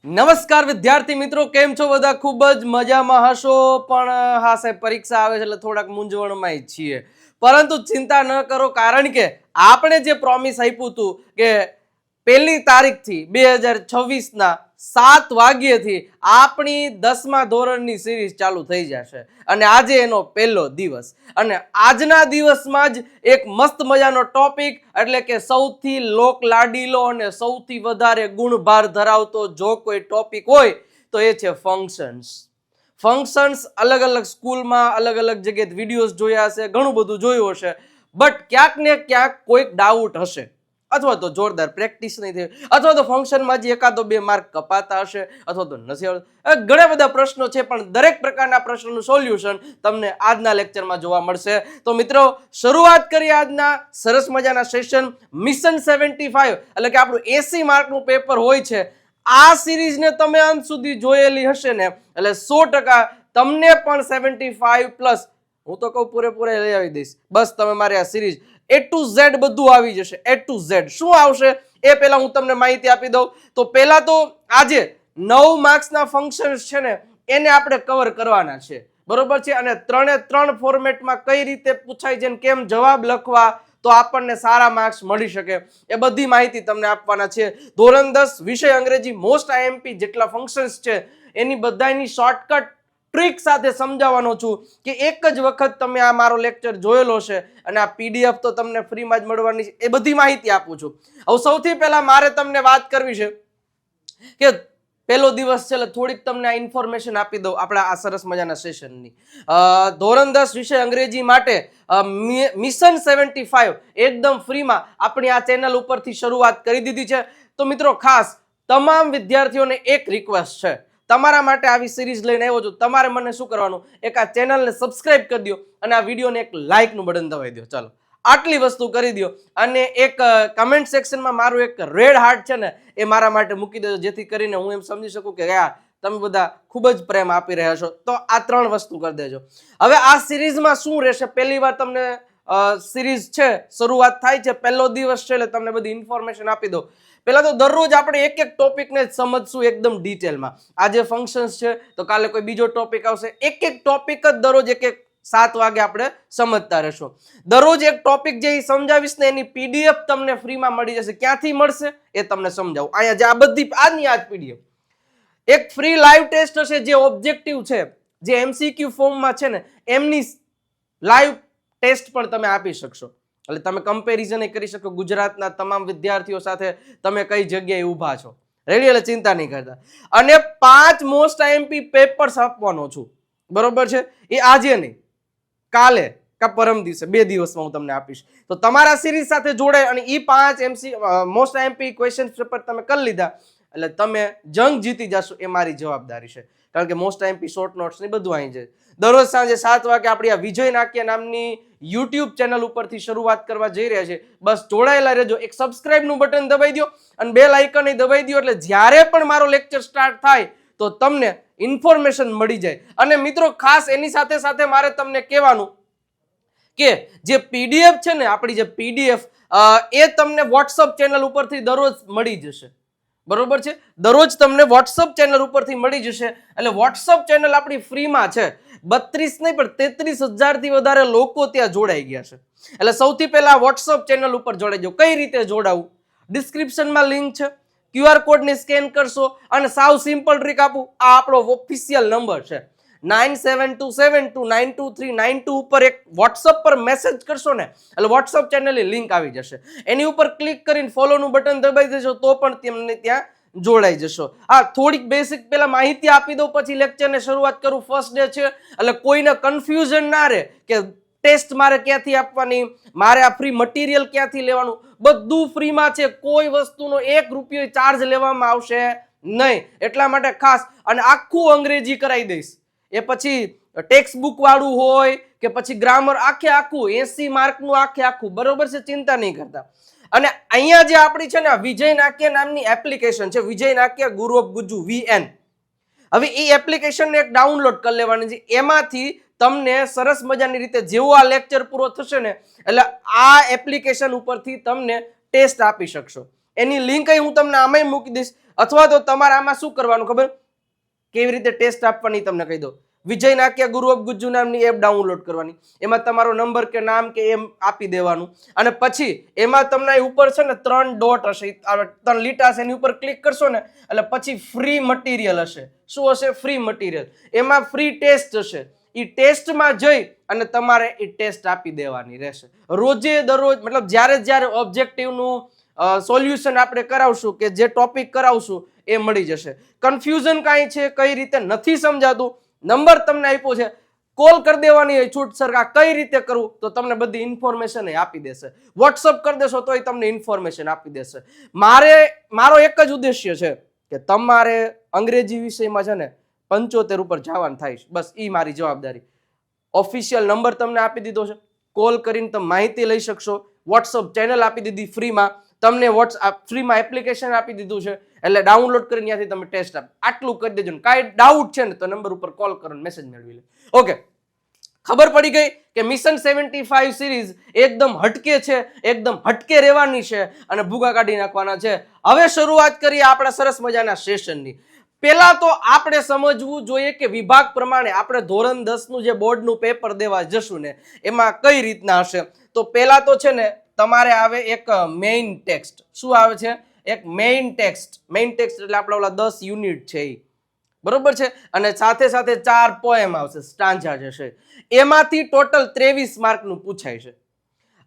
નમસ્કાર વિદ્યાર્થી મિત્રો, કેમ છો બધા? ખૂબ જ મજામાં હશો. પણ હા સાહેબ, પરીક્ષા આવે છે એટલે થોડાક મૂંઝવણમાં જ છીએ, પરંતુ ચિંતા ન કરો, કારણ કે આપણે જે પ્રોમિસ આપ્યું હતું કે 1લી તારીખથી 2026ના 7 વાગ્યેથી આપણી 10મા ધોરણની સિરીઝ ચાલુ થઈ જશે અને આજે એનો પહેલો દિવસ. અને આજના દિવસમાં જ એક મસ્ત મજાનો ટોપિક, એટલે કે સૌથી લોક લાડીલો અને સૌથી વધારે ગુણભાર ધરાવતો જો કોઈ ટોપિક હોય તો એ છે ફંક્શન્સ. ફંક્શન્સ અલગ અલગ સ્કૂલમાં અલગ અલગ જગ્યાએ વિડીયોઝ જોયા હશે, ઘણું બધું જોયું હશે, બટ ક્યાંક ને ક્યાંક કોઈક ડાઉટ હશે, અથવા તો જોરદાર પ્રેક્ટિસ નહીં થઈ, અથવા તો ફંક્શનમાં જે 1-2 માર્ક કપાતા હશે, અથવા તો નથી આવડતું. ઘણા બધા પ્રશ્નો છે, પણ દરેક પ્રકારના પ્રશ્નોનું સોલ્યુશન તમને આજના લેક્ચરમાં જોવા મળશે. તો મિત્રો, શરૂઆત કરીએ આજના સરસ મજાના સેશન. મિશન 75 એટલે કે આપણું 80 માર્કનું પેપર હોય છે. આ સિરીઝને તમે અંત સુધી જોયેલી હશે ને, એટલે 100% તમને પણ 75+, હું તો કહું પૂરેપૂરા લઈ આવી દઈશ. બસ તમે મારી આ સિરીઝ A to Z બધું આવી જશે. A to Z શું આવશે એ પહેલા હું તમને માહિતી આપી દઉં. તો પહેલા તો આજે 9 માર્ક્સના ફંક્શન્સ છે ને, એને આપણે કવર કરવાના છે, બરોબર છે. અને 3 ફોર્મેટમાં કઈ રીતે પૂછાય છે, કેમ જવાબ લખવા તો આપણને સારા માર્ક્સ મળી શકે, એ બધી માહિતી તમને આપવાના છે. ધોરણ 10 વિષય અંગ્રેજી મોસ્ટ IMP જેટલા ફંક્શન્સ છે એની બધાની શોર્ટકટ ટ્રીક સાથે સમજાવવાનો છું કે એક જ વખત તમે આ મારો લેક્ચર જોયેલો છે અને આ PDF તો તમને ફ્રીમાં જ મળવાની છે. એ બધી માહિતી આપું છું. હવે સૌથી પહેલા મારે તમને વાત કરવી છે કે પહેલો દિવસ છે એટલે થોડીક તમને આ ઇન્ફોર્મેશન આપી દઉં આપણા આ સરસ મજાના સેશનની. ધોરણ 10 વિષય અંગ્રેજી માટે મિશન 75 એકદમ ફ્રીમાં આપણી આ ચેનલ ઉપરથી શરૂઆત કરી દીધી છે. તો મિત્રો, ખાસ તમામ વિદ્યાર્થીઓને એક રિક્વેસ્ટ છે, તમારા માટે આવી સિરીઝ લઈને આવ્યો છું. તમારે મને શું કરવાનું, એક આ ચેનલને સબસ્ક્રાઇબ કરી દો અને આ વિડીયોને એક લાઇકનું બટન દબાવી દો. ચાલો, આટલી વસ્તુ કરી દો. અને એક કમેન્ટ સેક્શનમાં મારું એક રેડ હાર્ટ છે ને, એ મારા માટે મૂકી દેજો, જેથી કરીને હું એમ સમજી શકું કે યાર તમે બધા ખૂબ જ પ્રેમ આપી રહ્યા છો. તો આ 3 વસ્તુ કરી દેજો. હવે આ સિરીઝમાં શું રહેશે, પહેલી વાર તમને સિરીઝ છે શરૂઆત થાય છે, પહેલો દિવસ છે એટલે તમને બધી ઇન્ફોર્મેશન આપી દો. પહેલા તો દરરોજ આપણે એક ટોપિકને જ સમજશું એકદમ ડિટેલમાં. આજે ફંક્શન્સ છે તો કાલે કોઈ બીજો ટોપિક આવશે. એક ટોપિક જ દરરોજ એક 7 વાગે આપણે સમજતા રહેશું. દરરોજ એક ટોપિક જે સમજાવીશ ને એની PDF તમને ફ્રીમાં મળી જશે. ક્યાંથી મળશે એ તમને સમજાવું. અહીંયા જે આ બધી આજની આજ PDF, એક ફ્રી લાઈવ ટેસ્ટ હશે જે ઓબ્જેક્ટિવ છે, જે MCQ ફોર્મમાં છે ને, એમની લાઈવ ટેસ્ટ પણ તમે આપી શકશો. એટલે તમે કમ્પેરિઝન કરી શકો ગુજરાતના તમામ વિદ્યાર્થીઓ સાથે, તમે કઈ જગ્યાએ ઊભા છો. રેડી? એટલે ચિંતા નહીં કરતા. અને 5 મોસ્ટ IMP પેપર્સ આપવાનો છું, બરોબર છે. એ આજે નહીં, કાલે કા પરમ દિવસે, 2 દિવસમાં હું તમને આપીશ. તો તમારા સિરીઝ સાથે જોડાય અને એ 5 મોસ્ટ IMP ક્વેશ્ચન પેપર તમે કરી લીધા એટલે તમે જંગ જીતી જશો, એ મારી જવાબદારી છે. કારણ કે મોસ્ટ IMP શોર્ટ નોટ્સ ને બધું અહીં છે. દરરોજ સાંજે 7 વાગે આપણી આ વિજય નાક્ય નામની YouTube ચેનલ ઉપરથી શરૂઆત કરવા જઈ રહ્યા છે. બસ જોડાયેલા રહેજો. એક સબસ્ક્રાઇબ નું બટન દબાઈ દો અને બેલ આઇકન દબાઈ દો, એટલે જ્યારે પણ મારો લેક્ચર સ્ટાર્ટ થાય તો તમને ઇન્ફોર્મેશન મળી જાય. અને મિત્રો, ખાસ એની સાથે સાથે મારે તમને કહેવાનું કે જે PDF છે ને, આપણી જે PDF એ તમને WhatsApp ચેનલ ઉપરથી દરરોજ મળી જશે, બરોબર છે. દરરોજ તમને WhatsApp ચેનલ ઉપરથી મળી જશે. એટલે WhatsApp ચેનલ આપણી ફ્રીમાં છે. 32 નહીં પણ 33,000 થી વધારે લોકો ત્યાં જોડાઈ ગયા છે. એટલે સૌથી પહેલા WhatsApp ચેનલ ઉપર જોડાઈ જાઓ. કઈ રીતે જોડાવું? ડિસ્ક્રિપ્શનમાં લિંક છે. QR કોડને સ્કેન કરશો અને સાવ સિમ્પલ ટ્રીક આપું. આ આપણો ઓફિશિયલ નંબર છે 9727292392 ઉપર એક WhatsApp પર મેસેજ કરશો ને, એટલે WhatsApp ચેનલની લિંક આવી જશે. એની ઉપર ક્લિક કરીને ફોલોનું બટન દબાઈ દેશો તો પણ તમને ત્યાં જોડાઈ જશો. હા, થોડીક બેસિક પહેલા માહિતી આપી દઉં, પછી લેક્ચરને શરૂઆત કરું. ફર્સ્ટ ડે છે એટલે કોઈને કન્ફ્યુઝન ના રહે કે ટેસ્ટ મારે ક્યાંથી આપવાની, મારે આ ફ્રી મટીરિયલ ક્યાંથી લેવાનું. બધું ફ્રીમાં છે. કોઈ વસ્તુનો 1 રૂપિયો ચાર્જ લેવામાં આવશે નહીં. એટલા માટે ખાસ, અને આખું અંગ્રેજી કરાવી દઈશ. એ પછી ટેક્સ્ટ બુક વાળું હોય કે પછી ગ્રામર, આખું 80 માર્કનું આખું, બરોબર છે. ચિંતા નહીં કરતા. અને અહીંયા જે આપણી છે ને વિજય નાક્ય નામની એપ્લિકેશન છે, વિજય નાક્ય ગુરુ ઓફ ગુજુ VN. હવે એ એપ્લિકેશનને એક ડાઉનલોડ કરી લેવાની છે. એમાંથી તમને સરસ મજાની રીતે જેવો આ લેક્ચર પૂરો થશે ને, એટલે આ એપ્લિકેશન ઉપરથી તમને ટેસ્ટ આપી શકશો. એની લિંક હું તમને આમાંય મૂકી દઈશ. અથવા તો તમારે આમાં શું કરવાનું ખબર, કેવી રીતે ટેસ્ટ આપવાની તમને કહી દઉં. વિજય નાક્યા ગુરુ ઓફ ગુજ્જુ નામની એપ ડાઉનલોડ કરવાની, એમાં તમારો નંબર કે નામ કે એમ આપી દેવાનું, અને પછી એમાં તમને ઉપર છે ને 3 ડોટ હશે, 3 લીટા હશે, એની ઉપર ક્લિક કરશો ને એટલે પછી ફ્રી મટીરિયલ હશે. શું હશે? Free material. એમાં ફ્રી ટેસ્ટ હશે. એ ટેસ્ટમાં જઈ અને તમારે એ ટેસ્ટ આપી દેવાની રહેશે. રોજે દરરોજ, મતલબ જ્યારે ઓબ્જેક્ટિવનું સોલ્યુશન આપણે કરાવશું કે જે ટોપિક કરાવશું એ મળી જશે. કન્ફ્યુઝન કાંઈ છે, કઈ રીતે નથી સમજાતું, નંબર તમને આપ્યો છે, કોલ કરી દેવાની હોય છૂટસર આ કઈ રીતે કરવું, તો તમને બધી ઇન્ફોર્મેશન આપી દેશે. વોટ્સઅપ કરી દેશો તો તમને ઇન્ફોર્મેશન આપી દેશે. મારો એક જ ઉદ્દેશ્ય છે કે તમારે અંગ્રેજી વિષયમાં છે ને 75 ઉપર જવાનું થાય છે, બસ એ મારી જવાબદારી. ઓફિશિયલ નંબર તમને આપી દીધો છે, કોલ કરીને તમે માહિતી લઈ શકશો. વોટ્સઅપ ચેનલ આપી દીધી ફ્રીમાં, તમને વોટ્સઅપ ફ્રીમાં એપ્લિકેશન આપી દીધું છે, એટલે ડાઉનલોડ કરીને ત્યાંથી તમે ટેસ્ટ આપ. આટલું કરી દેજો. કાંઈ ડાઉટ છે ને તો નંબર ઉપર કોલ કરો, મેસેજ મેળવી લે. ઓકે, ખબર પડી ગઈ કે મિશન 75 સિરીઝ એકદમ હટકે છે, એકદમ હટકે રહેવાની છે અને ભૂગા કાઢી નાખવાના છે. હવે શરૂઆત કરીએ આપણા સરસ મજાના સેશનની. પહેલા તો આપણે સમજવું જોઈએ કે વિભાગ પ્રમાણે આપણે ધોરણ 10 નું જે બોર્ડનું પેપર દેવા જશું ને એમાં કઈ રીતના હશે. તો પહેલા તો છે ને તમારે આવે એક મેઇન ટેક્સ્ટ. શું આવે છે? એક મેઇન ટેક્સ્ટ. મેઇન ટેક્સ્ટ એટલે આપણા ઓલા 10 યુનિટ છે એ, બરોબર છે. અને સાથે સાથે 4 પોએમ આવશે, સ્ટાન્જા જશે. એમાંથી ટોટલ 23 માર્કનું પૂછાય છે.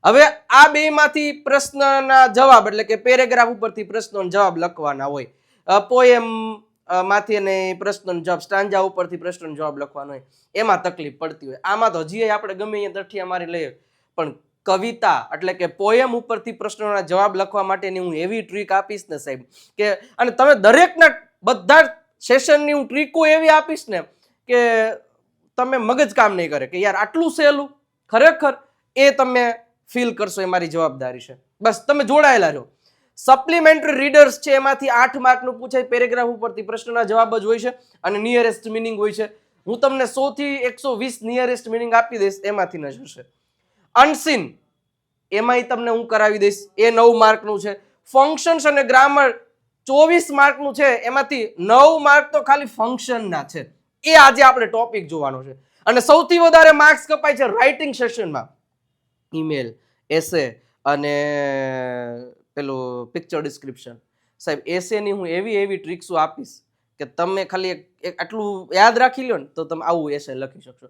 હવે આ બેમાંથી પ્રશ્નના જવાબ એટલે કે પેરેગ્રાફ ઉપરથી પ્રશ્નોના જવાબ લખવાના હોય. પોએમ માંથી અને પ્રશ્નોનો જવાબ, સ્ટાન્જા ઉપરથી પ્રશ્નોનો જવાબ લખવાનો હોય, એમાં તકલીફ પડતી હોય. આમાં તો હજી આપણે ગમે અહીંયા દઠિયા મારી લઈએ, પણ કવિતા એટલે કે પોએમ ઉપરથી પ્રશ્નોના જવાબ લખવા માટેની હું એવી ટ્રીક આપીશ ને સાહેબ કે, અને તમે દરેકના બધા સેશનની હું ટ્રીકો એવી આપીશ ને કે તમે મગજ કામ નહીં કરે કે યાર આટલું સહેલું, ખરેખર એ તમે ફીલ કરશો. એ મારી જવાબદારી છે, બસ તમે જોડાયેલા રહો. સપ્લિમેન્ટરી રીડર્સ છે, એમાંથી 8 માર્કનું પૂછાય. પેરેગ્રાફ ઉપરથી પ્રશ્નના જવાબ જ હોય છે અને નિયરેસ્ટ મિનિંગ હોય છે. હું તમને 100 થી 120 નિયરેસ્ટ મિનિંગ આપી દઈશ, એમાંથી ન જશે. અનસીન એમાંય તમને હું કરાવી દઈશ, એ 9 માર્કનું છે. ફંક્શન્સ અને ગ્રામર 24 માર્કનું છે, એમાંથી 9 માર્ક તો ખાલી ફંક્શનના છે. એ આજે આપણે ટોપિક જોવાનો છે. અને સૌથી વધારે માર્ક્સ કપાય છે રાઇટિંગ સેશનમાં. ઈમેલ, એસે અને પેલું પિક્ચર ડિસ્ક્રિપ્શન. સાહેબ એસેની હું એવી ટ્રિક્સો આપીશ કે તમે ખાલી આટલું યાદ રાખી લો ને તો તમે આવું એસે લખી શકશો.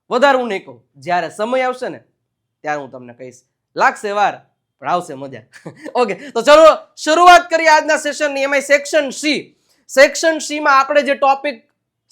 વધારે હું નહીં કહું, જ્યારે સમય આવશે ને ત્યારે હું તમને કહીશ. લાગશે વાર પણ આવશે મજા. ઓકે, તો ચલો શરૂઆત કરીએ આજના સેશનની. એમાં સેક્શન સી. સેક્શન સી માં આપણે જે ટોપિક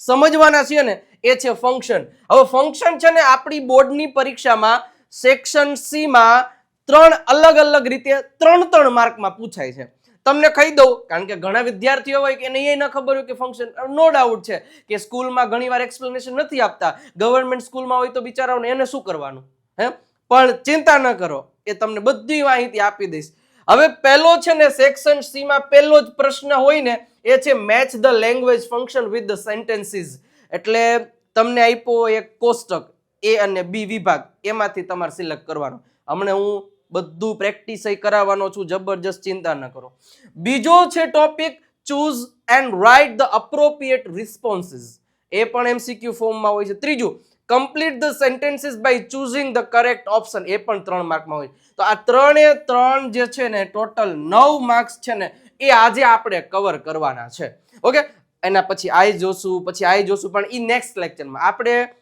સમજવાના છીએ ને એ છે ફંક્શન. હવે ફંક્શન છે ને આપણી બોર્ડની પરીક્ષામાં સેક્શન સી માં 3 અલગ રીતે 3 માર્કમાં પૂછાય છે. તમને કહી દઉં, કારણ કે ઘણા વિદ્યાર્થીઓ હોય કે નહીં ન ખબર હોય કે ફંક્શન, નો ડાઉટ છે કે સ્કૂલમાં ઘણીવાર એક્સપ્લેનેશન નથી આપતા. ગવર્મેન્ટ સ્કૂલમાં હોય તો બિચારાઓને એને શું કરવાનું, હે? પણ ચિંતા ન કરો, એ તમને બધી માહિતી આપી દઈશ. હવે પહેલો છે ને સેક્શન સી માં પહેલો જ પ્રશ્ન હોય ને એ છે match the language function with the sentences. એટલે તમને આપ્યો એક કોષ્ટક એ અને બી વિભાગ, એમાંથી તમારે સિલેક્ટ કરવાનો. હમણાં હું બધું પ્રેક્ટિસ કરાવવાનો છું, જબરજસ્ત, ચિંતા ન કરો. બીજો છે topic choose and write the appropriate responses. એ પણ એમસીક્યુ ફોર્મમાં હોય છે. ત્રીજું complete the sentences by choosing the correct option. એ પણ 3 માર્કમાં હોય. તો આ 3 જે છે ને ટોટલ 9 માર્ક્સ છે ને એ આજે આપણે કવર કરવાના છે. ઓકે, એના પછી આઈ જોશું, પણ ઈ નેક્સ્ટ લેક્ચરમાં.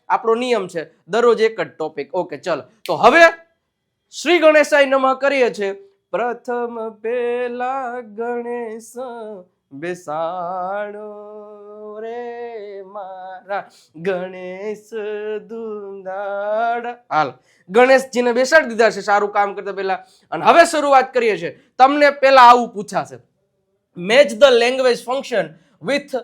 આપણો નિયમ છે દરરોજ એક જ ટોપિક. ઓકે, ચલો તો હવે શ્રી ગણેશાય નમઃ કરીએ છે. પ્રથમ પેલા ગણેશ બેસાડો રે મારા ગણેશ દુંદાડ. હાલ, ગણેશજીને બેસાડી દીધા છે સારું કામ કરતા પહેલા. અને હવે શરૂઆત કરીએ છીએ. તમને પહેલા આવું પૂછાશે, match the language function with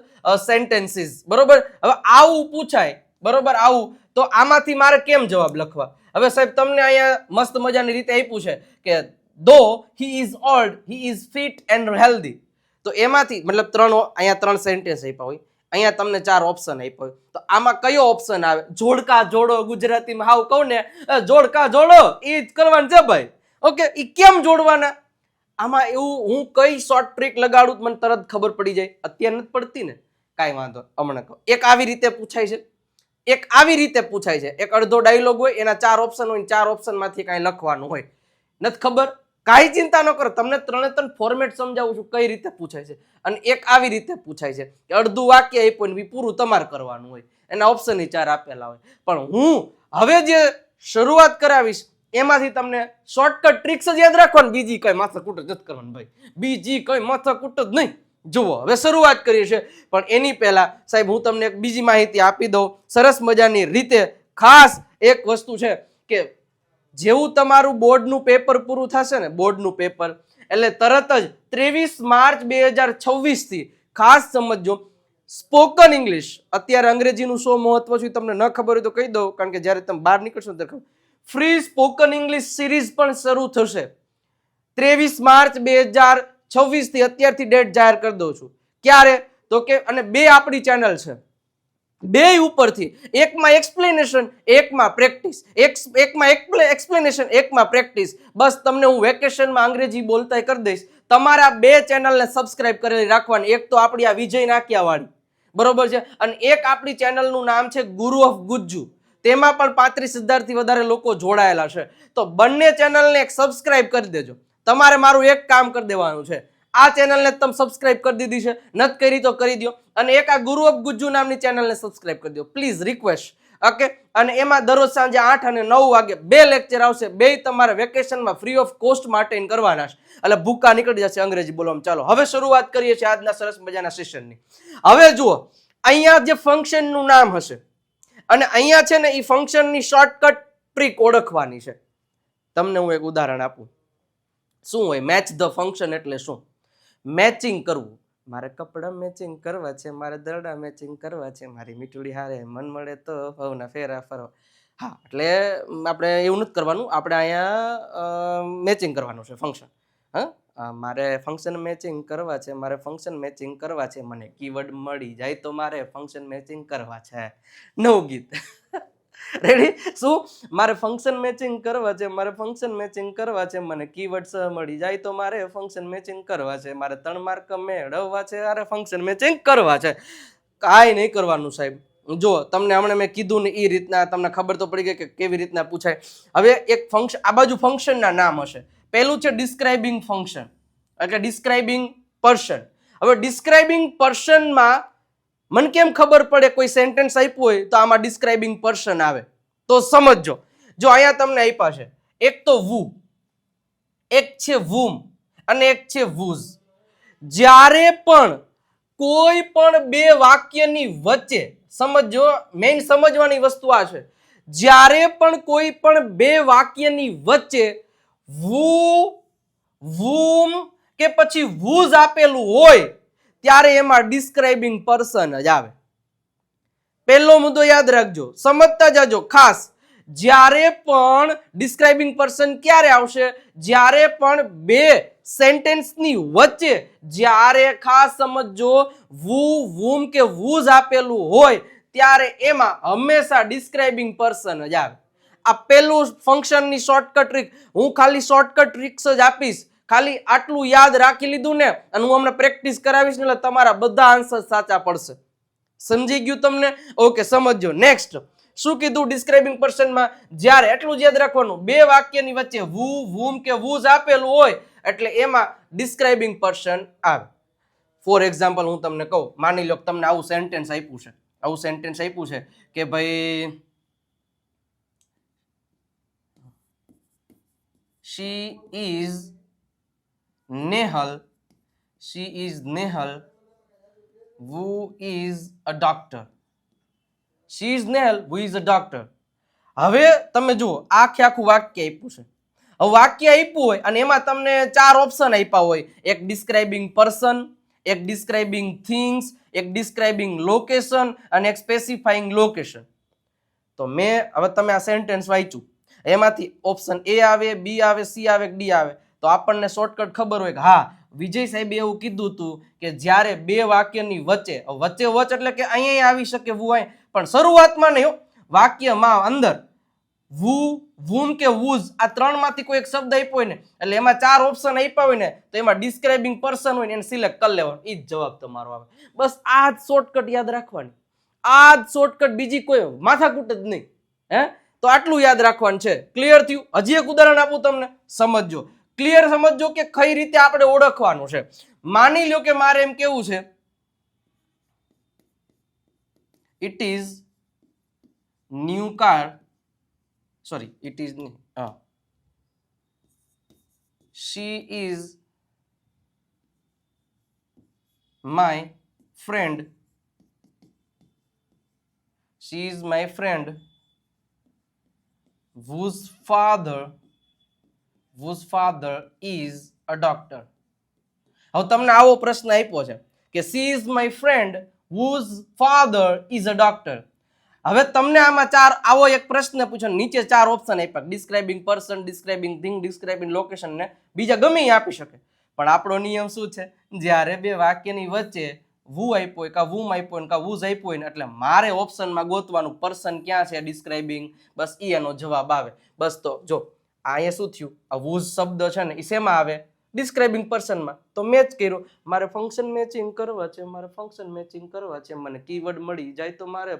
sentences. બરોબર, હવે આવું પૂછાય, બરોબર, આવું. તો આમાંથી મારે કેમ જવાબ લખવા? હવે સાહેબ તમને અહીંયા મસ્ત મજાની રીતે આપ્યું છે કે ધો he is old, he is fit and healthy. તો એમાંથી મતલબ અહીંયા 3 સેન્ટેન્સ આપ્યા હોય, અહીંયા તમને 4 ઓપ્શન આપ્યા હોય, તો આમાં કયો ઓપ્શન આવે? જોડકા જોડો. ગુજરાતીમાં હાવ કહું ને, જોડકા જોડો, એ જ કરવાનું છે ભાઈ. ઓકે, એ કેમ જોડવાના? આમાં એવું હું કઈ શોર્ટ ટ્રીક લગાડું તો મને તરત ખબર પડી જાય? અત્યારે નથી પડતી ને, કાંઈ વાંધો હમણાં કહું. એક આવી રીતે પૂછાય છે, એક આવી રીતે પૂછાય છે. એક અડધો ડાયલોગ હોય, એના 4 ઓપ્શન હોય, 4 ઓપ્શનમાંથી કાંઈ લખવાનું હોય. નથી ખબર? કાંઈ ચિંતા ન કરો, તમને 3 ફોર્મેટ સમજાવું છું કઈ રીતે પૂછાય છે. અને એક આવી રીતે પૂછાય છે કે અડધું વાક્ય આપ્યું ને પૂરું તમારે કરવાનું હોય, એના ઓપ્શન 4 આપેલા હોય. પણ હું હવે જે શરૂઆત કરાવીશ એમાંથી તમને શોર્ટકટ ટ્રિક્સ જ યાદ રાખવાની, બીજી કઈ માથાકૂટ જ નથી કરવાની ભાઈ, બીજી કઈ માથાકૂટ જ નહીં. જુઓ હવે શરૂઆત કરીએ છીએ, પણ એની પહેલા સાહેબ હું તમને એક બીજી માહિતી આપી દઉં સરસ મજાની રીતે. ખાસ એક વસ્તુ છે કે જેવું તમારું બોર્ડનું પેપર પૂરું થશે ને, બોર્ડનું પેપર એટલે તરત જ 23 માર્ચ 2026 થી ખાસ સમજો સ્પોકન ઇંગ્લિશ. અત્યારે અંગ્રેજીનું શું મહત્વ છે તમને ન ખબર હોય તો કહી દઉં, કારણ કે જ્યારે તમે બહાર નીકળશો ત્યારે ફ્રી સ્પોકન ઇંગ્લિશ સિરીઝ પણ શરૂ થશે 23 માર્ચ 2026 થી. અત્યારથી ડેટ જાહેર કરી દઉં છું. ક્યારે તો કે, અને 2 આપણી ચેનલ છે, 2 ઉપરથી, એકમાં એક્સપ્લેનેશન, એકમાં પ્રેક્ટિસ, એકમાં એક્સપ્લેનેશન, એકમાં પ્રેક્ટિસ. બસ તમને હું વેકેશનમાં અંગ્રેજી બોલતા કરી દઈશ. તમારા 2 ચેનલને સબસ્ક્રાઇબ કરેલી રાખવાની. એક તો આપણી આ વિજય નાકિયા વાળી, બરોબર છે, અને એક આપણી ચેનલનું નામ છે ગુરુ ઓફ ગુજ્જુ. તેમાં પણ 35,000 થી વધારે લોકો જોડાયેલા છે. તો બંને ચેનલને એક સબસ્ક્રાઇબ કરી દેજો. તમારે મારું એક કામ કરી દેવાનું છે, આ ચેનલને તમે સબસ્ક્રાઇબ કરી દીધી છે, નથી કરી તો કરી દો. અને એક આ ગુરુ ઓફ ગુજ્જુ નામની ચેનલને સબસ્ક્રાઇબ કરી દો પ્લીઝ, રિક્વેસ્ટ. ઓકે, અને એમાં દરરોજ સાંજે 8 અને 9 વાગે 2 લેક્ચર આવશે. 2 તમારે વેકેશનમાં ફ્રી ઓફ કોસ્ટમાં અટેન્ડ કરવાના છે, એટલે ભૂકા નીકળી જશે અંગ્રેજી બોલવામાં. ચાલો હવે શરૂઆત કરીએ છીએ આજના સરસ મજાના સેશનની. હવે જુઓ, અહીંયા જે ફંક્શનનું નામ હશે અને અહીંયા છે ને એ ફંક્શનની શોર્ટકટ ટ્રીક ઓળખવાની છે. તમને હું એક ઉદાહરણ આપું. શું હોય મેચ ધ ફંક્શન એટલે શું? મેચિંગ કરવું. મારે કપડા મેચિંગ કરવા છે, મારે દરડા મેચિંગ કરવા છે, મારી મીઠુડી હારે મન મળે તો ભવના ફેરા ફરવા. હા, એટલે આપણે એવું નથી કરવાનું, આપણે અહીંયા મેચિંગ કરવાનું છે ફંક્શન. હા, મારે ફંક્શન મેચિંગ કરવા છે, મારે ફંક્શન મેચિંગ કરવા છે, મને કીવર્ડ મળી જાય તો મારે ફંક્શન મેચિંગ કરવા છે. નવું ગીત રેડી? શું? મારે ફંક્શન મેચિંગ કરવા છે, મારે ફંક્શન મેચિંગ કરવા છે, મને કીવર્ડ્સ મળી જાય તો મારે ફંક્શન મેચિંગ કરવા છે, મારે 3 માર્ક મેળવવા છે, અરે ફંક્શન મેચિંગ કરવા છે. કાંઈ નહીં કરવાનું સાહેબ. જો તમને હમણાં મેં કીધું ને એ રીતના તમને ખબર તો પડી ગઈ કે કેવી રીતના પૂછાય. હવે એક ફંક્શન, આ બાજુ ફંક્શનના નામ હશે. પહેલું છે ડિસ્ક્રાઇબિંગ ફંક્શન, એટલે ડિસ્ક્રાઇબિંગ પર્સન. હવે ડિસ્ક્રાઇબિંગ પર્સનમાં મને કેમ ખબર પડે? કોઈ સેન્ટેન્સ આપ્યું હોય તો આમાં ડિસ્ક્રાઇબિંગ પર્સન આવે તો સમજો. જો અહીંયા તમને આપ્યા છે, એક તો વુ, એક છે વૂમ અને એક છે વૂઝ. જ્યારે પણ કોઈ પણ 2 વાક્યની વચ્ચે, સમજો, મેઇન સમજવાની વસ્તુ આ છે, જ્યારે પણ કોઈ પણ 2 વાક્યની વચ્ચે વુ, વૂમ કે પછી વૂઝ આપેલું હોય ત્યારે એમાં ડિસ્ક્રાઇબિંગ પર્સન જ આવે. પહેલો મુદ્દો યાદ રાખજો, સમજતા જાજો ખાસ. જ્યારે પણ ડિસ્ક્રાઇબિંગ પર્સન ક્યારે આવશે? જ્યારે પણ 2 સેન્ટેન્સની વચ્ચે, જ્યારે ખાસ સમજો વુ, વૂમ કે વૂઝ આપેલું હોય ત્યારે એમાં હંમેશા ડિસ્ક્રાઇબિંગ પર્સન જ આવે. આ પહેલું ફંક્શનની શોર્ટકટ ટ્રીક. હું ખાલી શોર્ટકટ ટ્રીક્સ જ આપીશ. ખાલી આટલું યાદ રાખી લીધું ને, અને હું હમણાં પ્રેક્ટિસ કરાવીશ ને, એટલે તમારા બધા આન્સર સાચા પડશે. સમજી ગયું તમને? ઓકે, સમજો. નેક્સ્ટ શું કીધું? ડિસ્ક્રાઇબિંગ પર્સનમાં જ્યારે, એટલું જ યાદ રાખવાનું, 2 વાક્યની વચ્ચે વુ, વૂમ કે વૂઝ આપેલું હોય એટલે એમાં ડિસ્ક્રાઇબિંગ પર્સન આવે. ફોર એક્ઝામ્પલ હું તમને કહું, માની લો તમને આવું સેન્ટેન્સ આપ્યું છે, આવું સેન્ટેન્સ આપ્યું છે કે ભાઈ she is Nehal who is a doctor. She is Nehal who is a doctor. હવે તમે જુઓ, આખે આખું વાક્ય આપ્યું છે. હવે વાક્ય આપ્યું હોય અને એમાં તમને 4 ઓપ્શન આપ્યા હોય, એક ડિસ્ક્રાઇબિંગ પર્સન, એક ડિસ્ક્રાઇબિંગ થિંગ્સ, એક ડિસ્ક્રાઇબિંગ લોકેશન અને એક સ્પેસિફાઈંગ લોકેશન. તો મેં, હવે તમે આ સેન્ટેન્સ વાંચ્યું, એમાંથી ઓપ્શન એ આવે, બી આવે, સી આવે, ડી આવે, તો આપણને શોર્ટકટ ખબર હોય કે હા, વિજય સાહેબે એવું કીધું હતું કે જ્યારે 2 વાક્યની વચ્ચે, વચ્ચે વચ એટલે કે અહીંયા આવી શકે વુ, પણ શરૂઆતમાં નહીં, વાક્યમાં અંદર વુ, વુમ કે વુઝ આ ત્રણમાંથી કોઈ એક શબ્દ આપ્યો હોય ને એટલે એમાં 4 ઓપ્શન આપ્યા હોય ને તો એમાં ડિસ્ક્રાઇબિંગ પર્સન હોય ને એને સિલેક્ટ કરી લેવાનું. એ જ જવાબ તમારો આવે. બસ આ જ શોર્ટકટ યાદ રાખવાની. આ જ શોર્ટકટ, બીજી કોઈ માથાકૂટ જ નહીં. હે તો આટલું યાદ રાખવાનું છે. ક્લિયર થયું? હજી એક ઉદાહરણ આપું તમને, સમજજો. ક્લિયર સમજજો કે કઈ રીતે આપણે ઓળખવાનું છે. માની લો કે મારે એમ કેવું છે, it is new car, sorry it is she is my friend, she is my friend whose father is a doctor. હવે તમને આવો પ્રશ્ન આપ્યો છે કે she is my friend whose father is a doctor. હવે તમને આમાં આવો એક પ્રશ્ન પૂછો, નીચે 4 ઓપ્શન આપ્યા, describing person, describing thing, describing location ને બીજા ગમે એ આપી શકે. પણ આપણો નિયમ શું છે, જ્યારે બે વાક્યની વચ્ચે વુ આપ્યો હોય કા વુમ આપ્યો હોય કા વુઝ આપ્યો હોય ને એટલે મારે ઓપ્શનમાં ગોતવાનું પર્સન ક્યાં છે, ડિસ્ક્રાઇબિંગ, બસ ઈ એનો જવાબ આવે. બસ તો જો અહીંયા શું થયું, આ વુઝ શબ્દ છે ને એ શેમાં આવે, ડિસ્ક્રાઇબિંગ પર્સનમાં. તો મેચ કર્યો, મારે ફંક્શન મેચિંગ કરવા છે, મારે ફંક્શન મેચિંગ કરવા છે, મને કીવર્ડ મળી જાય તો મારે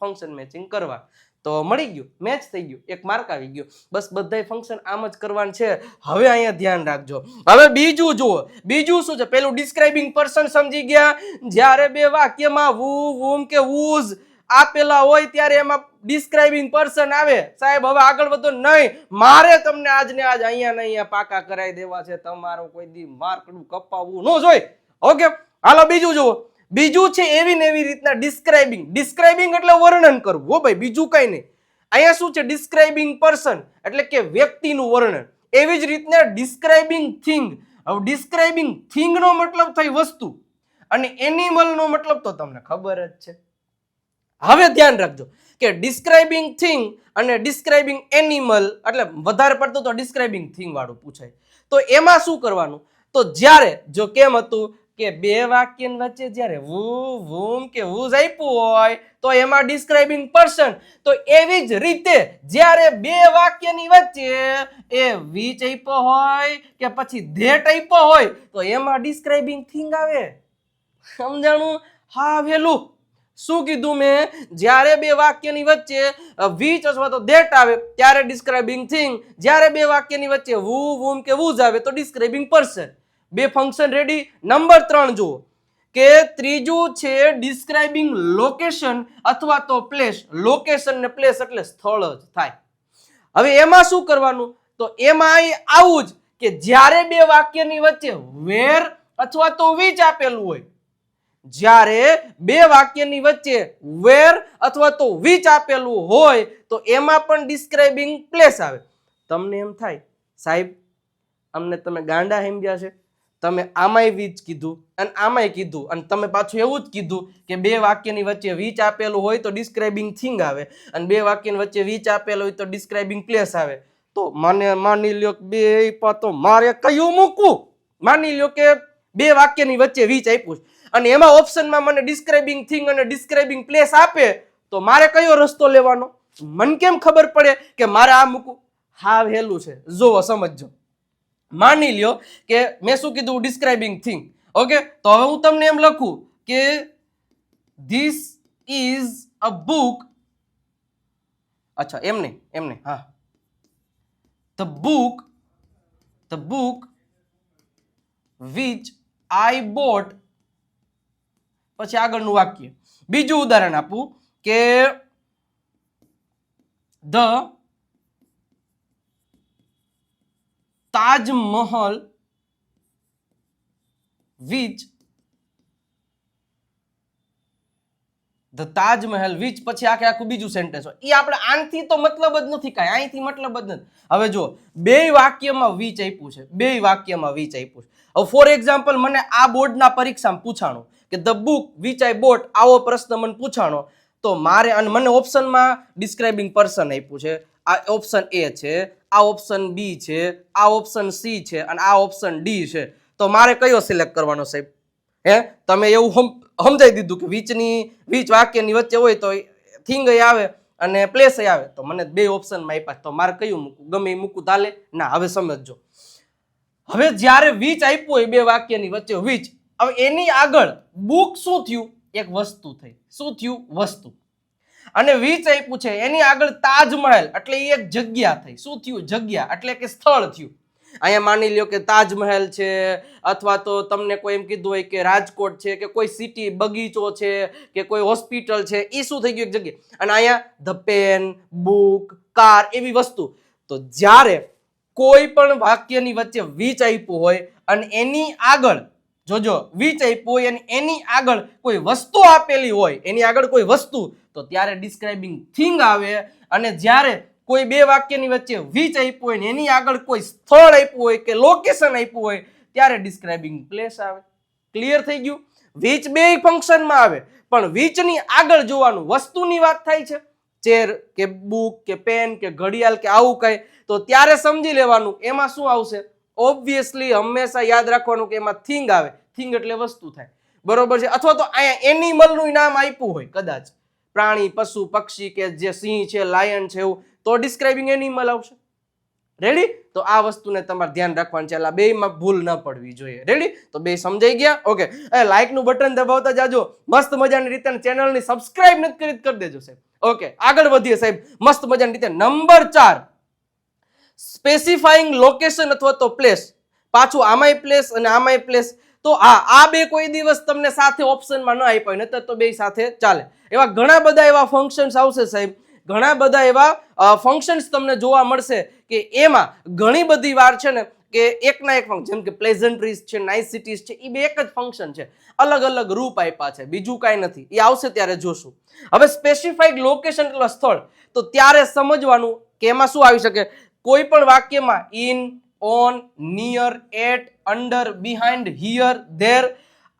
ફંક્શન મેચિંગ કરવા, તો મળી ગયું, મેચ થઈ ગયું, એક માર્ક આવી ગયો. બસ બધાય ફંક્શન આમ જ કરવાનું છે. હવે અહીંયા ધ્યાન રાખજો. હવે બીજું જુઓ, બીજું શું છે, પેલું ડિસ્ક્રાઇબિંગ પર્સન સમજી ગયા, જ્યારે બે વાક્યમાં વુ, વુમ કે વુઝ આપેલા હોય ત્યારે એમાં ડિસ્ક્રાઇબિંગ પર્સન આવે. સાહેબ હવે આગળ વધો નહીં, મારે તમને આજને આજ અહીંયા ને અહીંયા પાકા કરાવી દેવા છે, તમારો કોઈ દી માર્કડું કપાવવું ન જોઈએ. ઓકે, હાલો બીજું જુઓ. બીજું છે એવી ને એવી રીતના ડિસ્ક્રાઇબિંગ. ડિસ્ક્રાઇબિંગ એટલે વર્ણન કરવું હો ભાઈ, બીજું કઈ નહીં. અહીંયા શું છે, ડિસ્ક્રાઇબિંગ પર્સન એટલે કે વ્યક્તિનું વર્ણન. એવી જ રીતના ડિસ્ક્રાઇબિંગ થિંગ. હવે ડિસ્ક્રાઇબિંગ થિંગ નો મતલબ થઈ વસ્તુ અને એનિમલ નો મતલબ તો તમને ખબર જ છે. હવે ધ્યાન રાખજો કે ડિસ્ક્રાઇબિંગ થિંગ અને ડિસ્ક્રાઇબિંગ એનિમલ એટલે વધારે પડતું તો ડિસ્ક્રાઇબિંગ થિંગ વાળું પૂછાય. તો એમાં શું કરવાનું, તો જ્યારે જો કેમ હતું કે બે વાક્ય વચ્ચે જ્યારે વુ, વુમ કે વુઝ આપ્યું હોય તો એમાં ડિસ્ક્રાઇબિંગ પર્સન. તો એવી જ રીતે જ્યારે બે વાક્યની વચ્ચે એ વિચ આપ્યો હોય કે પછી ધેટ આપ્યો હોય તો એમાં ડિસ્ક્રાઇબિંગ થિંગ આવે. સમજાણું? હા વેલું શું કીધું મેં, જ્યારે બે વાક્યની વચ્ચે વિચ અથવા તો ધેટ આવે ત્યારે ડિસ્ક્રાઇબિંગ થિંગ, જ્યારે બે વાક્યની વચ્ચે વુ, વુમ કે વુઝ આવે તો ડિસ્ક્રાઇબિંગ પર્સન. બે ફંક્શન રેડી. નંબર 3 જુઓ કે ત્રીજું છે ડિસ્ક્રાઇબિંગ લોકેશન અથવા તો પ્લેસ. લોકેશન ને પ્લેસ એટલે સ્થળ જ થાય. હવે એમાં શું કરવાનું, તો એમાં આવું જ કે જ્યારે બે વાક્યની વચ્ચે વેર અથવા તો વિચ આપેલું હોય, જ્યારે બે વાક્યની વચ્ચે વેર અથવા તો વિચ આપેલું હોય તો એમાં પણ ડિસ્ક્રાઇબિંગ પ્લેસ આવે. તમને એમ થાય સાહેબ અમને તમે ગાંડા સમજ્યા છે, તમે આમાંય વિચ કીધું અને આમાંય કીધું અને તમે પાછું એવું જ કીધું કે બે વાક્યની વચ્ચે વિચ આપેલું હોય તો ડિસ્ક્રાઇબિંગ થિંગ આવે અને બે વાક્યની વચ્ચે વિચ આપેલું હોય તો ડિસ્ક્રાઇબિંગ પ્લેસ આવે. તો મને માની લ્યો કે બે તો મારે કયું મૂકવું, માની લ્યો કે બે વાક્યની વચ્ચે વિચ આપ્યું અને એમાં ઓપ્શનમાં મને ડિસ્ક્રાઇબિંગ થિંગ અને ડિસ્ક્રાઇબિંગ પ્લેસ આપે તો મારે કયો રસ્તો લેવાનો, મને કેમ ખબર પડે કે મારે આ મૂકવું? હા વહેલું છે, જોવો સમજજો. માની લ્યો કે મેં શું કીધું, ડિસ્ક્રાઇબિંગ થિંગ. ઓકે, તો હવે હું તમને એમ લખું કે ધીસ ઇઝ અ બુક. અચ્છા એમ નહીં, હા, the book which I bought. પછી આગળનું વાક્ય. બીજું ઉદાહરણ આપું કે ધ તાજમહલ which પછી આખું બીજું સેન્ટેન્સ હોય. એ આપણે આનથી તો મતલબ જ નથી, કાંઈ અહીંથી મતલબ જ નથી. હવે જો બે વાક્યમાં વિચ આપ્યું છે, બે વાક્યમાં વિચ આપ્યું છે. હવે ફોર એક્ઝામ્પલ મને આ બોર્ડના પરીક્ષામાં પૂછાણું કે the book which I boat, આવો પ્રશ્ન મને પૂછાણો તો મારે, અને મને ઓપ્શનમાં ડિસ્ક્રાઇબિંગ પર્સન આપ્યું છે, આ ઓપ્શન એ છે, આ ઓપ્શન બી છે, આ ઓપ્શન સી છે અને આ ઓપ્શન ડી છે. તો મારે કયો સિલેક્ટ કરવાનો સાહેબ? હે તમે એવું સમજાઈ દીધું કે વિચ વાક્યની વચ્ચે હોય તો થિંગ આવે અને પ્લેસ આવે તો મને બે ઓપ્શનમાં આપ્યા તો મારે કયું મૂકવું, ગમે એ મૂકવું તાલે ના. હવે સમજજો, હવે જ્યારે વીચ આપ્યું હોય બે વાક્યની વચ્ચે વીચ, હવે એની આગળ બુક શું થયું, એક વસ્તુ થઈ. શું થયું? વસ્તુ. અને વીચ આપ્યું છે એની આગળ તાજમહેલ એટલે એ એક જગ્યા થઈ. શું થયું? જગ્યા એટલે કે સ્થળ થયું. અહીંયા માની લ્યો કે તાજમહેલ છે, અથવા તો તમને કોઈ એમ કીધું હોય કે રાજકોટ છે, કે કોઈ સિટી બગીચો છે, કે કોઈ હોસ્પિટલ છે, એ શું થઈ ગયું? એક જગ્યા. અને અહીંયા ધ પેન, બુક, કાર એવી વસ્તુ. તો જ્યારે કોઈ પણ વાક્યની વચ્ચે વીચ આપ્યું હોય અને એની આગળ જોજો વીચ આપ્યું હોય અને એની આગળ કોઈ વસ્તુ આપેલી હોય, એની આગળ કોઈ વસ્તુ, તો ત્યારે ડિસ્ક્રાઇબિંગ થિંગ આવે. અને જ્યારે કોઈ બે વાક્યની વચ્ચે વીચ આપ્યું હોય ને એની આગળ કોઈ સ્થળ આપ્યું હોય કે લોકેશન આપ્યું હોય ત્યારે ડિસ્ક્રાઇબિંગ પ્લેસ આવે. ક્લિયર થઈ ગયું? વીચ બે ફંક્શનમાં આવે, પણ વીચની આગળ જોવાનું, વસ્તુની વાત થાય છે, ચેર કે બુક કે પેન કે ઘડિયાળ કે આવું કઈ, તો ત્યારે સમજી લેવાનું એમાં શું આવશે. ઓબ્વિયસલી હંમેશા યાદ રાખવાનું કે એમાં થિંગ આવે. થિંગ એટલે વસ્તુ થાય, બરોબર છે. અથવા તો અહીંયા એનિમલનું નામ આપ્યું હોય, કદાચ પ્રાણી, પશુ, પક્ષી કે જે સિંહ છે, લાયન છે, એવું, તો ડિસ્ક્રાઇબિંગ એનિમલ આવશે. રેડી? તો આ વસ્તુને તમારે ધ્યાન રાખવાનું છે, એટલે બેયમાં ભૂલ ન પડવી જોઈએ. રેડી? તો બે સમજાઈ ગયા? ઓકે. લાઈક નું બટન દબાવતા જાજો, મસ્ત મજાની રીતે ચેનલની સબસ્ક્રાઇબ નથી કરી કરી દેજો સાહેબ. ઓકે, આગળ વધીએ સાહેબ મસ્ત મજાની રીતે. નંબર 4, સ્પેસિફાઈંગ લોકેશન અથવા તો પ્લેસ. પાછું આમાંય પ્લેસ અને આમાંય પ્લેસ. તો આ બે કોઈ દિવસ તમને સાથે ઓપ્શનમાં ન આપ્યા, નહીતર તો બે સાથે ચાલે. એવા ઘણા બધા એવા ફંક્શન્સ આવશે સાહેબ, ઘણા બધા એવા ફંક્શન્સ તમને જોવા મળશે કે એમાં ઘણી બધી વાર છે ને કે એકના એક ફંક્શન, જેમ કે પ્લેઝન્ટ્રીઝ છે, નાઇસિટીઝ છે, એ બે એક જ ફંક્શન છે, અલગ અલગ રૂપ આપ્યા છે, બીજું કાંઈ નથી. એ આવશે ત્યારે જોશું. હવે સ્પેસિફાઈડ લોકેશન એટલે સ્થળ, તો ત્યારે સમજવાનું કે એમાં શું આવી શકે. કોઈ પણ વાક્યમાં in, on, near, at, under, behind, here, there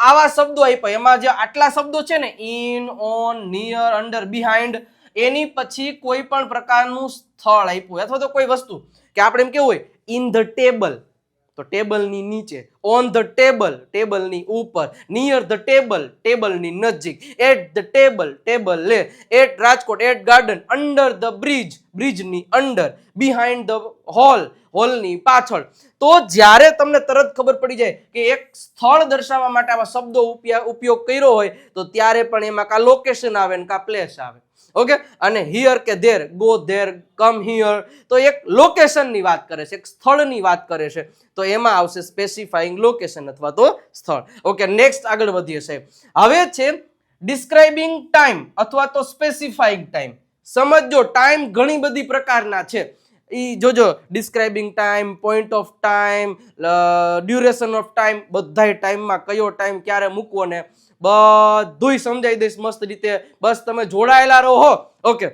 આવા શબ્દો આપ્યા. એમાં જે આટલા શબ્દો છે ને, in, on, near, under, behind, એની પછી કોઈ પણ પ્રકારનું સ્થળ આપ્યું અથવા તો કોઈ વસ્તુ, કે આપણે એમ કેવું હોય ઇન ધ ટેબલ, તો ટેબલની નીચે, ઓન ધ ટેબલ, ટેબલની ઉપર, નિયર ધ ટેબલ, ટેબલની નજીક, એટ ધ ટેબલ, ટેબલ લે, at Rajkot, at garden, under the bridge, બ્રિજની અંડર, બિહાઇન્ડ ધ હોલ, હોલની પાછળ. તો જ્યારે તમને તરત ખબર પડી જાય કે એક સ્થળ દર્શાવવા માટે આવા શબ્દો ઉપયોગ કર્યો હોય તો ત્યારે પણ એમાં કા લોકેશન આવે ને કા પ્લેસ આવે. ઓકે, અને હિયર કે there, go there, come here, તો એક લોકેશનની વાત કરે છે, એક સ્થળની વાત કરે છે, તો એમાં આવશે સ્પેસિફાઈંગ લોકેશન અથવા તો સ્થળ. ઓકે, નેક્સ્ટ આગળ વધીએ સાહેબ. હવે છે ડિસ્ક્રાઇબિંગ ટાઈમ અથવા તો સ્પેસિફાઈંગ ટાઈમ. સમજો ટાઈમ ઘણી બધી પ્રકારના છે. ઈ જોજો, describing time, point of time, duration of time, બધાય ટાઈમમાં કયો ટાઈમ ક્યારે મૂકવો ને બધુંય સમજાઈ દઈશ મસ્ત રીતે. બસ તમે જોડાયેલા રહો. ઓકે,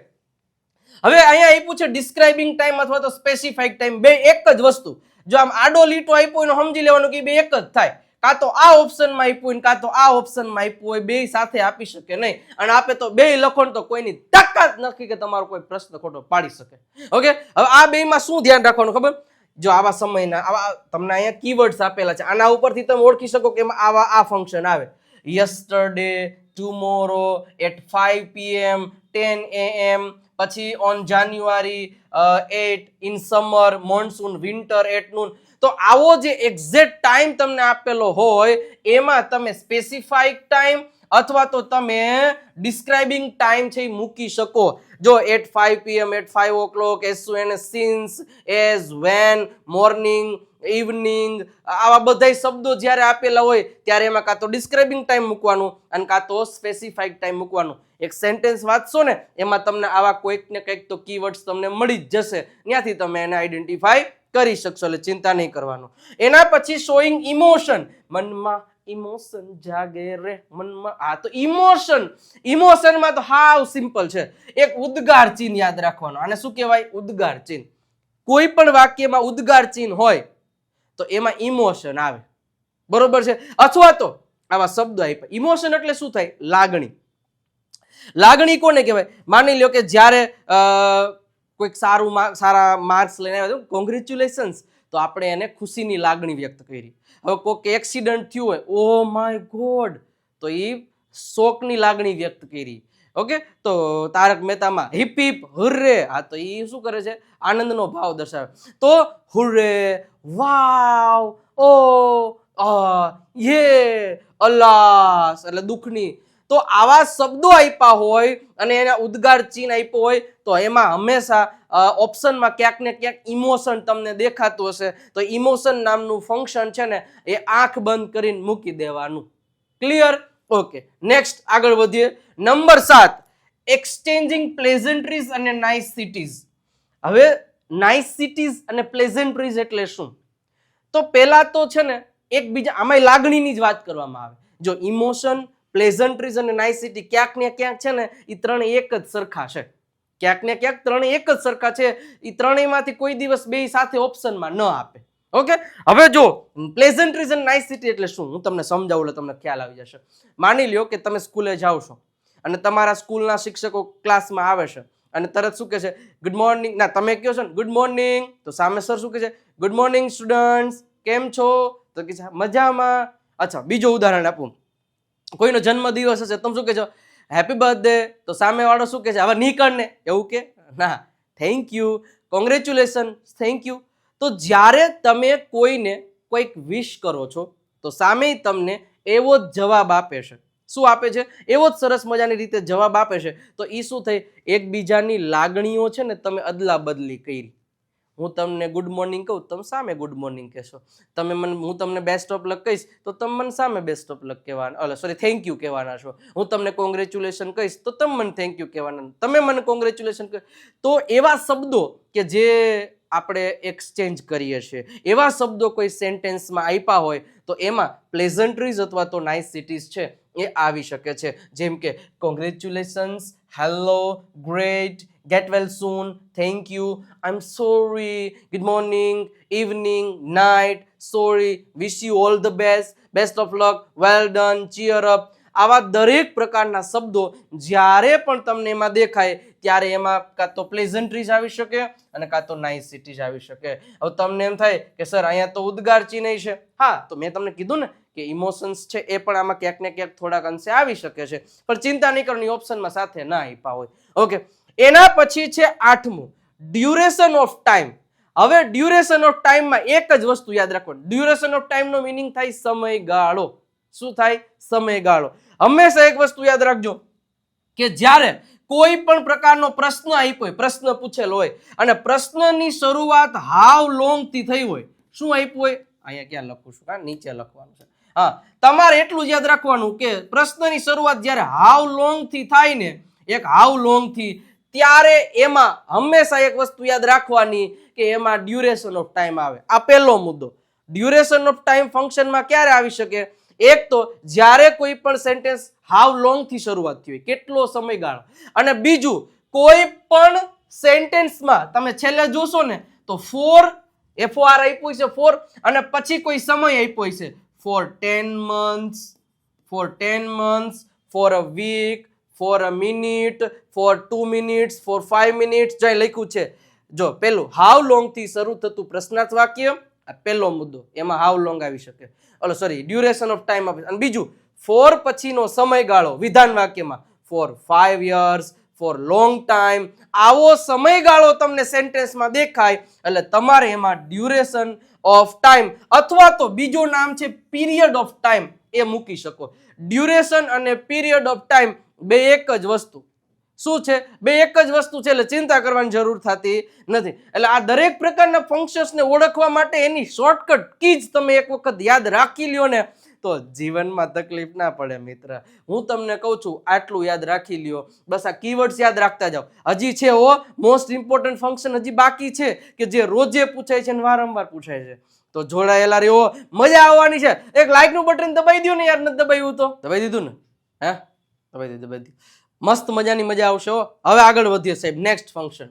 હવે અહીંયા આપ્યું છે ડિસ્ક્રાઇબિંગ ટાઈમ અથવા તો સ્પેસિફાઈડ ટાઈમ, બે એક જ વસ્તુ. જો આમ આડો લીટો આપ્યો હોય સમજી લેવાનું કે બે એક જ થાય. કાં તો આ ઓપ્શનમાં આપ્યું હોય કાં તો આ ઓપ્શનમાં આપ્યું હોય, બે સાથે આપી શકે નહીં. અને આપે તો બે લખો તો કોઈની તાકાત નથી કે તમારો કોઈ પ્રશ્ન ખોટો પાડી શકે. ઓકે, હવે આ બેમાં શું ધ્યાન રાખવાનું ખબર? જો આવા સમયના આવા તમને અહીંયા કીવર્ડ્સ આપેલા છે, આના ઉપરથી તમે ઓળખી શકો કે એમાં આવા આ ફંક્શન આવે. yesterday, tomorrow, at 5 PM, 10 AM, પછી on January 8, in summer, monsoon, winter, at noon. તો આવો જે એક્ઝેક્ટ ટાઈમ તમને આપેલો હોય એમાં તમે સ્પેસિફાઈડ ટાઈમ અથવા તો તમે ડિસ્ક્રાઇબિંગ ટાઈમ છે એ મૂકી શકો. જો at 5 PM, at 5 o'clock, as soon as, since, as, when, morning, evening, આવા બધા શબ્દો જ્યારે આપેલા હોય ત્યારે એમાં કાં તો ડિસ્ક્રાઇબિંગ ટાઈમ મૂકવાનું અને કાં તો સ્પેસિફાઈડ ટાઈમ મૂકવાનું. એક સેન્ટેન્સ વાંચશો ને એમાં તમને આવા કોઈક ને કંઈક તો કીવર્ડ્સ તમને મળી જ જશે, ત્યાંથી તમે એને આઈડેન્ટિફાઈ કરી શકશો, એટલે ચિંતા નહીં કરવાનું. એના પછી શોઈંગ ઇમોશન, મનમાં ઇમોશન જાગે રે મનમાં. આ તો ઇમોશન, ઇમોશનમાં તો હાવ સિમ્પલ છે, એક ઉદ્ગાર ચિહ્ન યાદ રાખવાનો. આને શું કહેવાય? ઉદ્ગાર ચિહ્ન. કોઈ પણ વાક્યમાં ઉદ્ગાર ચિહ્ન હોય તો એમાં ઇમોશન આવે, બરોબર છે. અથવા તો આવા શબ્દો આપ્યા. ઇમોશન એટલે શું થાય? લાગણી. લાગણી કોને કહેવાય? માની લ્યો કે જ્યારે કોઈક સારા માર્ક્સ લઈને આવ્યો, કોંગ્રેચ્યુલેશન્સ, તો આપણે એને ખુશીની લાગણી વ્યક્ત કરી. હવે કોઈક એક્સિડન્ટ થયું હોય, ઓ માય ગોડ, તો એ શોકની લાગણી વ્યક્ત કરી. ઓકે, તો તારક મહેતામાં હિપ હિપ હુર્રે, હા તો એ શું કરે છે, આનંદનો ભાવ દર્શાવે. તો હુર્રે, વાવ, ઓ, યે, અલ્લાસ એટલે દુઃખની. તો આવા શબ્દો આપ્યા હોય અને એના ઉદ્ગાર ચિહ્ન આપ્યો હોય તો એમાં હંમેશા ઓપ્શનમાં ક્યાંક ને ક્યાંક ઇમોશન તમને દેખાતું હશે, તો ઇમોશન નામનું ફંક્શન છે ને એ આંખ બંધ કરીને મૂકી દેવાનું. ક્લિયર? ઓકે, નેક્સ્ટ આગળ વધીએ. નંબર 7, એક્સચેન્જિંગ પ્લેઝન્ટ્રીઝ અને નાઇસિટીઝ. હવે નાઇસિટીઝ અને પ્લેઝન્ટ્રીઝ એટલે શું? તો પહેલા તો છે ને એકબીજા, આમાં લાગણીની જ વાત કરવામાં આવે. જો ઇમોશન, પ્લેઝન્ટ્રીઝ અને નાઇસિટી ક્યાંક ને ક્યાંક છે ને એ ત્રણ એક જ સરખા છે, ક્યાંક ને ક્યાંક ત્રણે એક જ સરખા છે. એ ત્રણેયમાંથી કોઈ દિવસ બે સાથે ઓપ્શનમાં ન આપે. ઓકે, હવે જો પ્લેઝન્ટ્રીઝ અને નાઇસિટી એટલે શું હું તમને સમજાવું એટલે તમને ખ્યાલ આવી જશે. માની લ્યો કે તમે સ્કૂલે જાઓ છો અને તમારા સ્કૂલના શિક્ષકો ક્લાસમાં આવે છે અને તરત શું કહે છે, ગુડ મોર્નિંગ. ના, તમે કહો છો ને ગુડ મોર્નિંગ, તો સામે સર શું કહે છે, ગુડ મોર્નિંગ સ્ટુડન્ટ્સ, કેમ છો? તો કહે છે મજામાં. અચ્છા, બીજું ઉદાહરણ આપું. કોઈનો જન્મદિવસ હશે, તમે શું કહે છો, હેપી બર્થડે. તો સામે વાળો શું કહે છે, હવે નીકળ ને, એવું કે ના, thank you, congratulation, thank you. તો જ્યારે તમે કોઈને કોઈક વિશ કરો છો તો સામે તમને એવો જ જવાબ આપે છે. શું આપે છે? એવો જ સરસ મજાની રીતે જવાબ આપે છે. તો એ શું થઈ, એકબીજાની લાગણીઓ છે ને તમે અદલા બદલી કરી. હું તમને ગુડ મોર્નિંગ કહું, તમે સામે ગુડ મોર્નિંગ કહેશો. હું તમને બેસ્ટ ઓફ લક કહીશ તો તમે મને સામે બેસ્ટ ઓફ લક કહેવાના, સોરી થેન્ક યુ કહેવાના છો. હું તમને કોંગ્રેચ્યુલેશન કહીશ તો તમે મને થેન્ક યુ કહેવાના, તમે મને કોંગ્રેચ્યુલેશન કહે. તો એવા શબ્દો કે જે આપણે એક્સચેન્જ કરીએ છીએ, એવા શબ્દો કોઈ સેન્ટેન્સમાં આપ્યા હોય તો એમાં પ્લેઝન્ટ્રીઝ અથવા તો નાઇસિટીઝ છે એ આવી શકે છે. જેમ કે congratulations, hello, great, get well soon, thank you, I'm sorry, good morning, evening, night, sorry, wish you all the best, best of luck, well done, cheer up. આવા દરેક પ્રકારના શબ્દો જ્યારે પણ તમને એમાં દેખાય ત્યારે એમાં કાં તો પ્લેઝન્ટ્રીઝ આવી શકે અને કાં તો નાઇસિટીઝ આવી શકે. હવે તમને એમ થાય કે સર અહીંયા તો ઉદ્ગાર ચિહ્ન છે. હા, તો મેં તમને કીધું ને કે ઇમોશન્સ છે એ પણ આમાં ક્યાંક ને ક્યાંક થોડાક અંશે આવી શકે છે, પણ ચિંતા નહીં કરવાની, ઓપ્શનમાં સાથે ના આપ્યા હોય. ઓકે, એના પછી છે 8મું, ડ્યુરેશન ઓફ ટાઈમ. હવે ડ્યુરેશન ઓફ ટાઈમમાં એક જ વસ્તુ યાદ રાખવાની, ડ્યુરેશન ઓફ ટાઈમનો મીનિંગ થાય સમયગાળો. શું થાય? સમયગાળો. હંમેશા એક વસ્તુ યાદ રાખજો કે જ્યારે કોઈ પણ પ્રકારનો પ્રશ્ન આપ્યો હોય, પ્રશ્ન પૂછેલો હોય અને પ્રશ્નની શરૂઆત હાવ લોંગ થી થઈ હોય, શું આપ્યું હોય, અહીંયા ક્યાં લખું છું, હા નીચે લખવાનું છે. હા, તમારે એટલું જ યાદ રાખવાનું કે પ્રશ્નની શરૂઆત જ્યારે હાવ લોંગ થી થાય ને, એક હાવ લોંગ થી, ત્યારે એમાં હંમેશા એક વસ્તુ યાદ રાખવાની કે એમાં ડ્યુરેશન ઓફ ટાઈમ આવે. આ પહેલો મુદ્દો. ડ્યુરેશન ઓફ ટાઈમ ફંક્શનમાં ક્યારે આવી શકે? એક તો જ્યારે કોઈ પણ સેન્ટેન્સ હાવ લોંગ થી શરૂઆત થઈ હોય, કેટલો સમયગાળો, અને બીજું કોઈ પણ સેન્ટેન્સમાં તમે છેલ્લે જોશો ને તો ફોર, FOR આપ્યું છે ફોર, અને પછી કોઈ સમય આપ્યો છે for 10 months, for 10 months, for a week, for a minute, for 2 minutes, for 5 minutes, જે લખ્યું છે. જો પેલું હાવ લોંગ થી શરૂ થતું પ્રશ્નાર્થ વાક્ય, આ પહેલો મુદ્દો, એમાં હાવ લોંગ આવી શકે, સોરી ડ્યુરેશન ઓફ ટાઈમ આપે. અને બીજું ફોર પછીનો સમયગાળો વિધાન વાક્યમાં for 5 years, for long time, આવો સમયગાળો તમને સેન્ટેન્સમાં દેખાય એટલે તમારે એમાં ડ્યુરેશન ઓફ ટાઈમ અથવા તો બીજું નામ છે પીરિયડ ઓફ ટાઈમ એ મૂકી શકો. ડ્યુરેશન અને પીરિયડ ઓફ ટાઈમ બે એક જ વસ્તુ. શું છે? બે એક જ વસ્તુ છે, એટલે ચિંતા કરવાની જરૂર થતી નથી. એટલે આ દરેક પ્રકારના ફંક્શન્સને ઓળખવા માટે એની શોર્ટકટ કી જ તમે એક વખત યાદ રાખી લ્યો ને તો જીવનમાં તકલીફ ના પડે મિત્ર. હું તમને કહું છું આટલું યાદ રાખી લ્યો, બસ આ કીવર્ડ્સ યાદ રાખતા જાઓ. હજી છે મોસ્ટ ઇમ્પોર્ટન્ટ ફંક્શન હજી બાકી છે કે જે રોજે પૂછાય છે અને વારંવાર પૂછાય છે. તો જોડાયેલા રહ્યો, મજા આવવાની છે. એક લાઈક નું બટન દબાઈ દો ને યાર, નથી દબાવ્યું તો દબાઈ દીધું ને? હે, દબાઈ દીધું. મસ્ત મજાની મજા આવશે. હવે આગળ વધીએ સાહેબ, નેક્સ્ટ ફંક્શન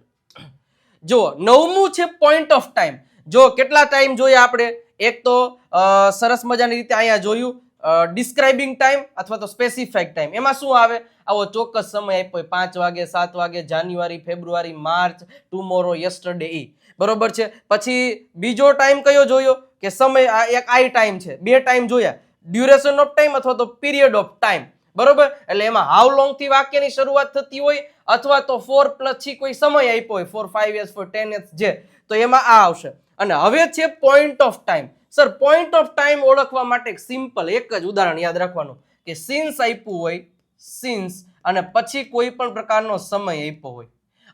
જો 9મું છે પોઈન્ટ ઓફ ટાઈમ. જો કેટલા ટાઈમ જોઈએ આપણે? એક તો સરસ મજાની રીતે અહીંયા જોયું ડિસ્ક્રાઇબિંગ ટાઈમ અથવા તો સ્પેસિફાઈડ ટાઈમ. એમાં શું આવે? આવો ચોક્કસ સમય આપ્યો 5 વાગે, 7 વાગે, જાન્યુઆરી, ફેબ્રુઆરી, માર્ચ, ટુમોરો, યસ્ટરડે, ઈ બરોબર છે. પછી બીજો ટાઈમ કયો જોયો કે સમય, એક આઈ ટાઈમ છે. બે ટાઈમ જોયા, ડ્યુરેશન ઓફ ટાઈમ અથવા તો પીરિયડ ઓફ ટાઈમ બરોબર, એટલે એમાં હાઉ લોંગ થી વાક્યની શરૂઆત થતી હોય અથવા તો ફોર પછી કોઈ સમય આપ્યો હોય, ફોર 5 years, ફોર 10 years, જે તો એમાં આ આવશે. અને હવે છે point of time. Sir point of time ઓળખવા માટે સિમ્પલ એક જ ઉદાહરણ યાદ રાખવાનું કે સિન્સ આપ્યું હોય, સિન્સ અને પછી કોઈ પણ પ્રકારનો સમય આપ્યો હોય,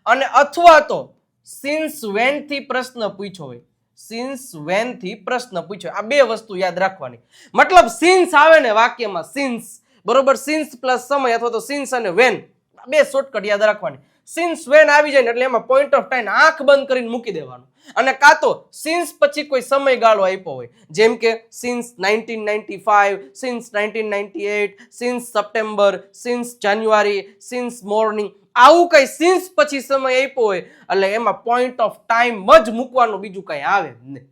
અને અથવા તો સિન્સ વેન થી પ્રશ્ન પૂછ્યો હોય, સિન્સ વેન થી પ્રશ્ન પૂછ્યો. આ બે વસ્તુ યાદ રાખવાની. મતલબ સિન્સ આવે ને વાક્યમાં, સિન્સ બરોબર, સિન્સ પ્લસ સમય અથવા તો સિન્સ અને વેન, બે શોર્ટકટ યાદ રાખવાની. સિન્સ વેન આવી જાય ને એટલે એમાં પોઈન્ટ ઓફ ટાઈમ આંખ બંધ કરીને મૂકી દેવાનું, અને કાં તો સિન્સ પછી કોઈ સમયગાળો આપ્યો હોય, જેમ કે since 1995, since 1998, since September, since January, since morning, આવું કઈ સિન્સ પછી સમય આપ્યો હોય એટલે એમાં પોઈન્ટ ઓફ ટાઈમ જ મૂકવાનું, બીજું કઈ આવે નહીં.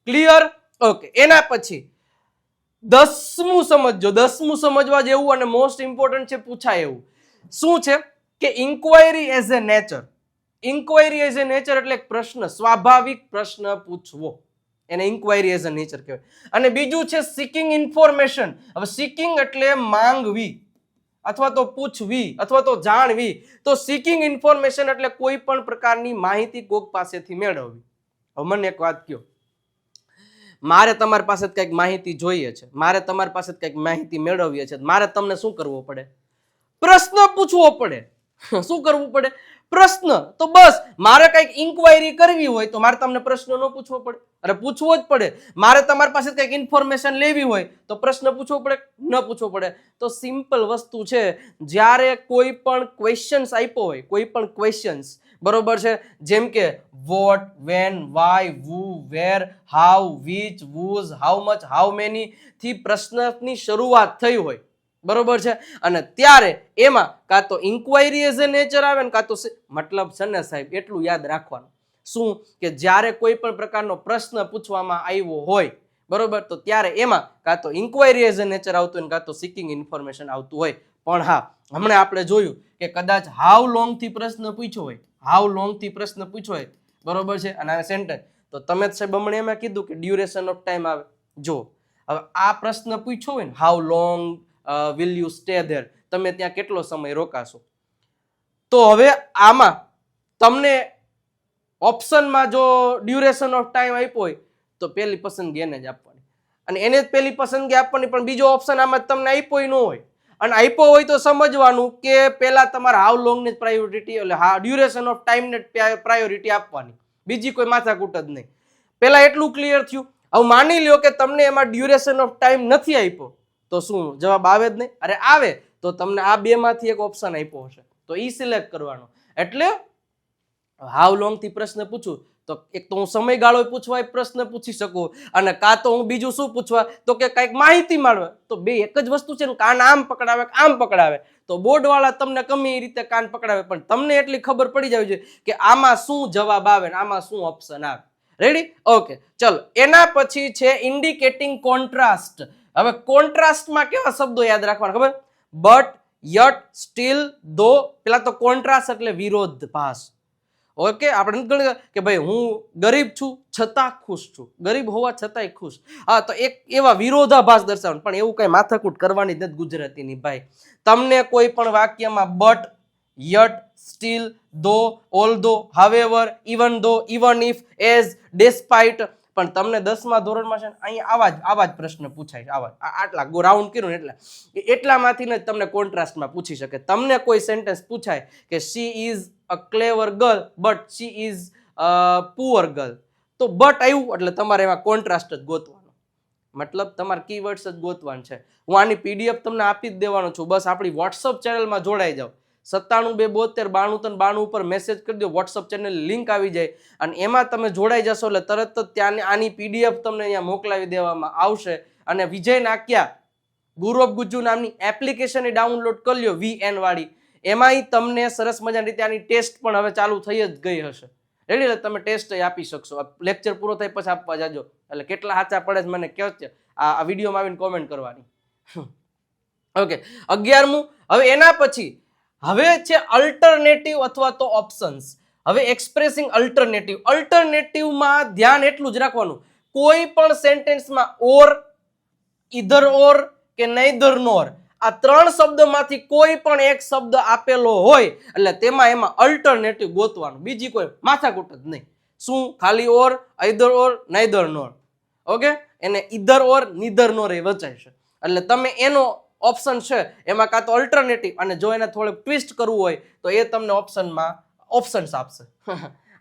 ક્લિયર? ઓકે. એના પછી 10મું સમજજો. 10મું સમજવા જેવું અને મોસ્ટ ઇમ્પોર્ટન્ટ છે, પૂછાય એવું. શું છે કે inquiry as a nature. Inquiry as a nature એટલે એક પ્રશ્ન, સ્વાભાવિક પ્રશ્ન પૂછવો, એને ઇન્ક્વાયરી એઝ એ નેચર કહેવાય. અને બીજું છે સિકિંગ ઇન્ફોર્મેશન. હવે સિકિંગ એટલે માંગવી અથવા તો પૂછવી અથવા તો જાણવી. તો સિકિંગ ઇન્ફોર્મેશન એટલે કોઈ પણ પ્રકારની માહિતી કોક પાસેથી મેળવવી. હવે મને એક વાત કહો, મારે તમારી પાસે કંઈક માહિતી જોઈએ છે, મારે તમારી પાસે કંઈક માહિતી મેળવવી છે, મારે તમને શું કરવું પડે? પ્રશ્ન પૂછવો પડે. શું કરવું પડે? પ્રશ્ન. તો બસ મારે કંઈક ઇન્ક્વાયરી કરવી હોય તો મારે તમને પ્રશ્ન ન પૂછવો પડે? અરે પૂછવો જ પડે. મારે તમારી પાસે કંઈક ઇન્ફોર્મેશન લેવી હોય તો પ્રશ્ન પૂછવો પડે? ન પૂછવો પડે? તો સિમ્પલ વસ્તુ છે, જ્યારે કોઈ પણ ક્વેશ્ચન્સ આપ્યો હોય, કોઈ પણ ક્વેશ્ચન્સ, બરોબર છે, જેમ કે what, when, why, who, where, how, which, whose, how much, how many થી પ્રશ્નની શરૂઆત થઈ હોય, બરોબર છે, અને ત્યારે એમાં કાં તો ઇન્ક્વાયરી એઝ એ નેચર આવે ને કાં તો મતલબ છે ને સાહેબ એટલું યાદ રાખવાનું, શું કે જ્યારે કોઈ પણ પ્રકારનો પ્રશ્ન પૂછવામાં આવ્યો હોય, બરોબર, તો ત્યારે એમાં કાં તો ઇન્ક્વાયરી એઝ એ નેચર આવતું હોય કાં તો સિકિંગ ઇન્ફોર્મેશન આવતું હોય. પણ હા, હમણાં આપણે જોયું કે કદાચ હાઉ લોંગ થી પ્રશ્ન પૂછ્યો હોય, હાઉ લોંગ થી પ્રશ્ન પૂછ્યો હોય, બરોબર છે, અને આ સેન્ટેન્સ તો તમે જ સાહેબ હમણાં એમાં કીધું કે ડ્યુરેશન ઓફ ટાઈમ આવે. જો હવે આ પ્રશ્ન પૂછ્યો હોય ને, how long will you stay there, તમે ત્યાં કેટલો સમય રોકાશો, તો હવે આમાં તમને ઓપ્શનમાં જો ડ્યુરેશન ઓફ ટાઈમ આપ્યો હોય તો પહેલી પસંદગી એને જ આપવાની, અને એને જ પહેલી પસંદગી આપવાની. પણ બીજો ઓપ્શન આમાં તમને આપ્યો ન હોય, અને આપ્યો હોય તો સમજવાનું કે પહેલા તમારે હાઉ લોંગ ને પ્રાયોરિટી, એટલે હા ડ્યુરેશન ઓફ ટાઈમ ને પ્રાયોરિટી આપવાની, બીજી કોઈ માથાકૂટ જ નહીં. પહેલા એટલું ક્લિયર થયું. હવે માની લ્યો કે તમને એમાં ડ્યુરેશન ઓફ ટાઈમ નથી આપ્યો, તો શું જવાબ આવે જ નહીં? અરે આવે, તો તમને આ બે માંથી એક ઓપ્શન આપ્યો હશે તો ઈ સિલેક્ટ કરવાનો. એટલે હાઉ લોંગ થી પ્રશ્ન પૂછું તો એક તો હું સમયગાળો પૂછવા પ્રશ્ન પૂછી શકું, અને કાં તો હું બીજું શું પૂછવા તો કે કંઈક માહિતી મળવા. તો બે એક જ વસ્તુ છે ને, કાન આમ પકડાવે આમ પકડાવે. તો બોર્ડ વાળા તમને ગમે એ રીતે કાન પકડાવે, પણ તમને એટલી ખબર પડી જવી જોઈએ કે આમાં શું જવાબ આવે ને આમાં શું ઓપ્શન આવે. રેડી? ઓકે, ચલો. એના પછી છે ઇન્ડિકેટિંગ કોન્ટ્રાસ્ટ. હવે કોન્ટ્રાસ્ટમાં કેવા શબ્દો યાદ રાખવાના ખબર? બટ, યટ, સ્ટીલ, ધો. પેલા તો કોન્ટ્રાસ્ટ એટલે વિરોધભાસ. ઓકે, આપણે ગણ કે ભાઈ હું ગરીબ છું છતાં ખુશ છું, ગરીબ હોવા છતાંય ખુશ. હા, તો એક એવા વિરોધાભાસ દર્શાવવાનું. પણ એવું કઈ માથાકૂટ કરવાની નથી ગુજરાતીની ભાઈ. તમને કોઈ પણ વાક્યમાં but, yet, still, though, although, however, even though, even if, as, despite, પણ તમને 10મા ધોરણમાં છે ને અહીંયા આવા જ પ્રશ્ન પૂછાય છે. આવા આટલા રાઉન્ડ કર્યું ને એટલામાંથી ને તમને કોન્ટ્રાસ્ટમાં પૂછી શકે. તમને કોઈ સેન્ટેન્સ પૂછાય કે she is a clever girl but she is poor girl, તો બટ આવ્યું એટલે તમારે એમાં કોન્ટ્રાસ્ટ જ ગોતવાનો, મતલબ તમારે કીવર્ડ્સ જ ગોતવાનું છે. હું આની પીડીએફ તમને આપી જ દેવાનો છું. બસ આપણી વોટ્સઅપ ચેનલમાં જોડાઈ જાઓ. 97 272 92 93 ઉપર મેસેજ કરી દો, વોટ્સઅપ ચેનલ લિંક આવી જાય અને એમાં તમે જોડાઈ જશો એટલે તરત જ ત્યાં આની પીડીએફ તમને અહીંયા મોકલાવી દેવામાં આવશે. અને વિજય નાક્યા ગુરુ ઓફ ગુજ્જુ નામની એપ્લિકેશન ડાઉનલોડ કરી લ્યો, VN વાળી. એમાંય તમને સરસ મજાની રીતે આની ટેસ્ટ પણ હવે ચાલુ થઈ જ ગઈ હશે. રેડી? એટલે તમે ટેસ્ટ આપી શકશો. લેક્ચર પૂરો થાય પછી આપવા જાજો. એટલે કેટલા સાચા પડે છે મને કહો છે, આ વિડીયોમાં આવીને કોમેન્ટ કરવાની. ઓકે, 11મું. હવે એના પછી હવે છે અલ્ટરનેટિવ અથવા તો ઓપ્શન્સ. હવે એક્સપ્રેસિંગ અલ્ટરનેટિવ. અલ્ટરનેટિવમાં ધ્યાન એટલું જ રાખવાનું, કોઈ પણ સેન્ટેન્સમાં ઓર, ઈધર ઓર કે નઈધર નોર આ ત્રણ શબ્દમાંથી કોઈ પણ એક શબ્દ આપેલો હોય એટલે એમાં અલ્ટરનેટિવ ગોતવાનું, બીજી કોઈ માથાકૂટ જ નહીં. શું? ખાલી ઓર, આઈધર ઓર, નાઈધર નોર. ઓકે, એને ઈધર ઓર નીધર નોર એ વચાય છે. એટલે તમે એનો ઓપ્શન છે એમાં કાં તો અલ્ટરનેટિવ, અને જો એને થોડુંક ટ્વિસ્ટ કરવું હોય તો એ તમને ઓપ્શનમાં ઓપ્શન્સ આપશે.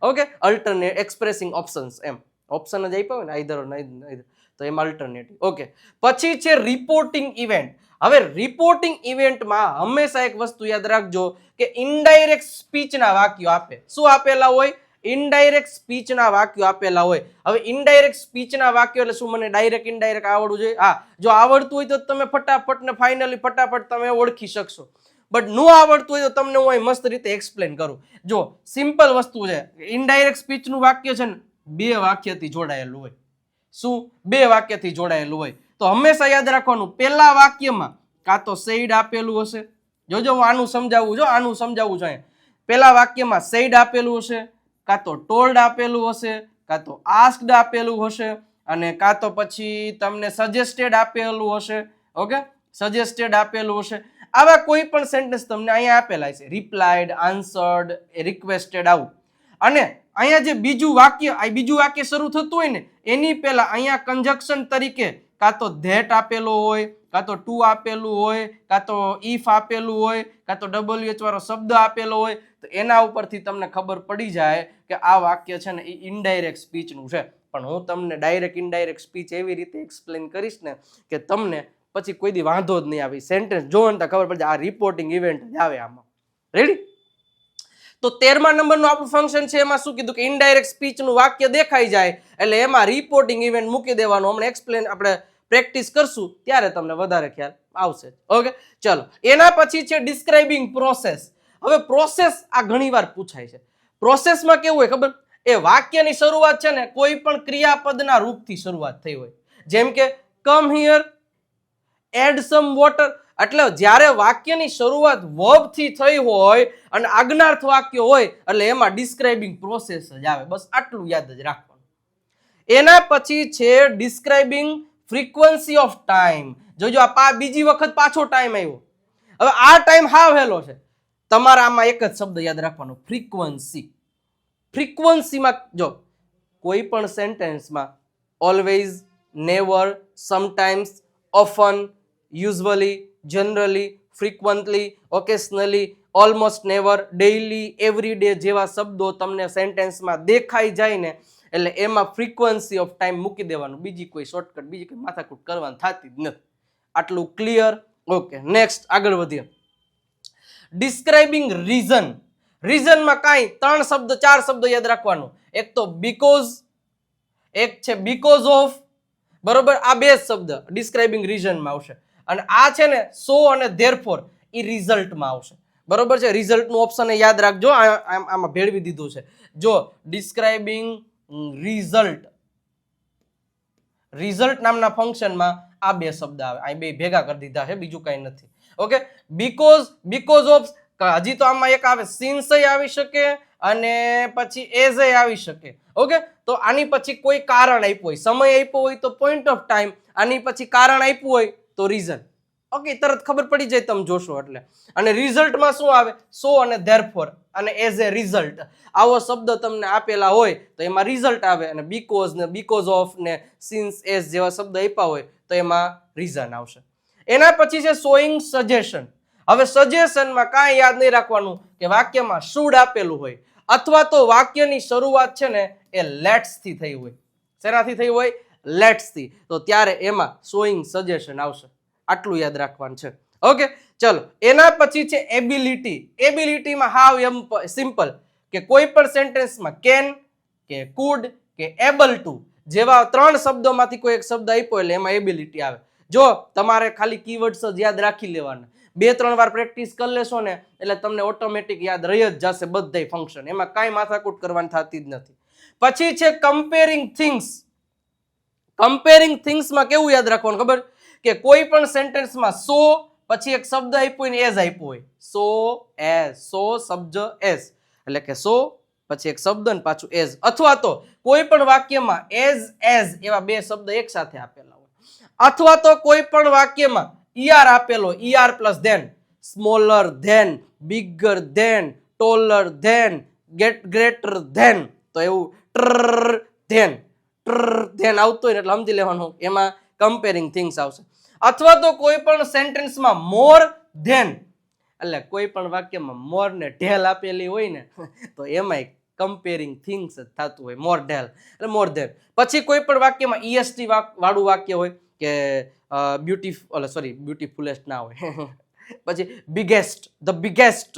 ઓકે, અલ્ટરનેટ એક્સપ્રેસિંગ ઓપ્શન્સ, એમ ઓપ્શન જ આપ્યા હોય ને આઈધર ઓર નાઈધર, તો એમાં અલ્ટરનેટિવ. ઓકે, પછી છે રિપોર્ટિંગ ઇવેન્ટ. હવે રિપોર્ટિંગ ઇવેન્ટમાં હંમેશા એક વસ્તુ યાદ રાખજો કે ઇનડાયરેક્ટ સ્પીચના વાક્યો આપે. શું આપેલા હોય? ઇનડાયરેક્ટ સ્પીચના વાક્યો આપેલા હોય. હવે ઇનડાયરેક્ટ સ્પીચના વાક્યો એટલે શું? મને ડાયરેક્ટ ઇનડાયરેક્ટ આવડવું જોઈએ? હા, જો આવડતું હોય તો તમે ફટાફટ ને ફાઇનલી ફટાફટ તમે ઓળખી શકશો. બટ ન આવડતું હોય તો તમને હું અહીં મસ્ત રીતે એક્સપ્લેન કરું. જો સિમ્પલ વસ્તુ છે, ઇનડાયરેક્ટ સ્પીચનું વાક્ય છે ને બે વાક્યથી જોડાયેલું હોય. શું? બે વાક્યથી જોડાયેલું હોય. તો હંમેશા યાદ રાખવાનું, પહેલા વાક્યમાં કાં તો સેડ આપેલું હશે. જોજો હું આનું સમજાવું છે. પહેલા વાક્યમાં સેડ આપેલું હશે, કાં તો ટોલ્ડ આપેલું હશે, કાં તો આસ્ક્ડ આપેલું હશે, અને કાં તો પછી તમને સજેસ્ટેડ આપેલું હશે. ઓકે, સજેસ્ટેડ આપેલું હશે. આવા કોઈ પણ સેન્ટેન્સ તમને અહીંયા આપેલા છે, રિપ્લાઇડ, આન્સર્ડ, રિક્વેસ્ટેડ, આવું. અને અહીંયા જે બીજું વાક્ય શરૂ થતું હોય ને એની પહેલા અહીંયા કંજક્શન તરીકે કાં તો ધેટ આપેલો હોય, કાં તો ટુ આપેલું હોય, કાં તો ઇફ આપેલું હોય, કાં તો WH વાળો શબ્દ આપેલો હોય, તો એના ઉપરથી તમને ખબર પડી જાય કે આ વાક્ય છે ને એ ઇનડાયરેક્ટ સ્પીચનું છે. પણ હું તમને ડાયરેક્ટ ઇનડાયરેક્ટ સ્પીચ એવી રીતે એક્સપ્લેન કરીશ ને કે તમને પછી કોઈ દી વાંધો જ નહીં આવે. સેન્ટેન્સ જોવો ને ખબર પડે આ રિપોર્ટિંગ ઇવેન્ટ જ આવે આમાં. રેડી? તો 13મા નંબરનું આપણું ફંક્શન છે, એમાં શું કીધું કે ઇનડાયરેક્ટ સ્પીચનું વાક્ય દેખાઈ જાય એટલે એમાં રિપોર્ટિંગ ઇવેન્ટ મૂકી દેવાનું. હમણાં એક્સપ્લેન આપણે પ્રેક્ટિસ કરશું ત્યારે તમને વધારે ખ્યાલ આવશે. ઓકે, ચલો. એના પછી છે ડિસ્ક્રાઇબિંગ પ્રોસેસ. હવે પ્રોસેસ આ ઘણીવાર પૂછાય છે. પ્રોસેસમાં કેવું હોય ખબર? એ વાક્યની શરૂઆત છે ને કોઈ પણ ક્રિયાપદના રૂપથી શરૂઆત થઈ હોય. જેમ કે come here, add some water. એટલે જ્યારે વાક્યની શરૂઆત વર્બ થી થઈ હોય અને આજ્ઞાર્થ વાક્ય હોય એટલે એમાં ડિસ્ક્રાઇબિંગ પ્રોસેસ જ આવે. બસ આટલું યાદ જ રાખવાનું. એના પછી છે ડિસ્ક્રાઇબિંગ ફ્રીક્વન્સી ઓફ ટાઈમ. જોજો આ બીજી વખત પાછો ટાઈમ આવ્યો. હવે આ ટાઈમ હાવ હેલો છે. તમારા આમાં એક જ શબ્દ યાદ રાખવાનો, ફ્રીક્વન્સી. ફ્રીક્વન્સીમાં જો કોઈ પણ સેન્ટેન્સમાં always, never, sometimes, often, usually, generally, frequently, occasionally, almost never, daily, everyday જેવા શબ્દો તમને સેન્ટેન્સમાં દેખાઈ જાય ને એટલે એમાં ફ્રીક્વન્સી ઓફ ટાઈમ મૂકી દેવાનું. બીજી કોઈ શોર્ટકટ, બીજી કોઈ માથાકૂટ કરવાની થતી જ નથી. આટલું ક્લિયર? ઓકે, નેક્સ્ટ આગળ વધીએ. Describing reason. રીઝનમાં કાંઈ 3 શબ્દ 4 શબ્દ યાદ રાખવાનું. એક તો બીકોઝ, એક છે બીકોઝ ઓફ, બરોબર? આ બે શબ્દ ડિસ્ક્રાઇબિંગ રીઝનમાં આવશે. અને આ છે ને સો અને ધેરફોર એ રિઝલ્ટમાં આવશે. બરોબર છે? રિઝલ્ટનું ઓપ્શન યાદ રાખજો, આમાં ભેળવી દીધું છે. જો ડિસ્ક્રાઇબિંગ રિઝલ્ટ, રિઝલ્ટ નામના ફંક્શનમાં આ બે શબ્દ આવે. આ બે ભેગા કરી દીધા છે, બીજું કઈ નથી. ઓકે, બીકોઝ ઓફ, હજી તો આમાં એક આવે સિન્સ આવી શકે અને પછી એઝ આવી શકે. ઓકે, તો આની પછી કોઈ કારણ આપ્યું હોય, સમય આપ્યો હોય તો પોઈન્ટ ઓફ ટાઈમ, આની પછી કારણ આપ્યું હોય તો રીઝન. ઓકે, તરત ખબર પડી જાય તમે જોશો એટલે. અને રિઝલ્ટમાં શું આવે? સો અને ધેરફોર અને એઝ એ રિઝલ્ટ. આવો શબ્દ તમને આપેલા હોય તો એમાં રિઝલ્ટ આવે, અને બીકોઝ ને બીકોઝ ઓફ ને સિન્સ એઝ જેવા શબ્દ આપ્યા હોય તો એમાં રીઝન આવશે. એના પછી છે શોઈંગ સજેશન. હવે સજેશનમાં કાંઈ યાદ નહીં રાખવાનું કે વાક્યમાં શુડ આપેલું હોય અથવા તો વાક્યની શરૂઆત છે ને એ લેટ્સ થી થઈ હોય. શેનાથી થઈ હોય? લેટ્સ થી. તો ત્યારે એમાં શોઈંગ સજેશન આવશે. આટલું યાદ રાખવાનું છે. ઓકે, ચલો. એના પછી છે એબિલિટી. એબિલિટીમાં હાવ એમ સિમ્પલ કે કોઈ પણ સેન્ટેન્સમાં કેન કે કુડ કે એબલ ટુ જેવા 3 શબ્દોમાંથી કોઈ એક શબ્દ આપ્યો એટલે એમાં એબિલિટી આવે. જો તમારે ખાલી કીવર્ડ્સ જ યાદ રાખી લેવાના, 2-3 વાર પ્રેક્ટિસ કરી લેશો ને એટલે તમને ઓટોમેટિક યાદ રહી જ જશે બધાય ફંક્શન. એમાં કાંઈ માથાકૂટ કરવાની થતી જ નથી. પછી છે કમ્પેરિંગ થિંગ્સ. કમ્પેરિંગ થિંગ્સમાં કેવું યાદ રાખવાનું ખબર? કે કોઈ પણ સેન્ટેન્સમાં સો પછી એક શબ્દ આપ્યો હોય ને એઝ આપ્યો હોય. સો એઝ, સો શબ્દ એઝ એટલે કે સો પછી એક શબ્દ ને પાછું એઝ, અથવા તો કોઈ પણ વાક્યમાં એઝ એઝ એવા બે શબ્દ એક સાથે આપેલા હોય, અથવા તો કોઈ પણ વાક્યમાં ઈઆર આપેલો, ER plus than, smaller than, bigger than, taller than, greater than, તો એવું ધેન આવતું હોય ને એટલે સમજી લેવાનું એમાં કમ્પેરિંગ થિંગ્સ આવશે. અથવા તો કોઈ પણ સેન્ટેન્સમાં મોર ધેન, એટલે કોઈ પણ વાક્યમાં મોર ને ઢેલ આપેલી હોય ને તો એમાં કમ્પેરિંગ થિંગ્સ જ થતું હોય, મોર ઢેલ એટલે મોર ધેન. પછી કોઈ પણ વાક્યમાં ઈએસટી વાળું વાક્ય હોય કે બ્યુટીફુલેસ્ટ ના હોય પછી biggest, the biggest,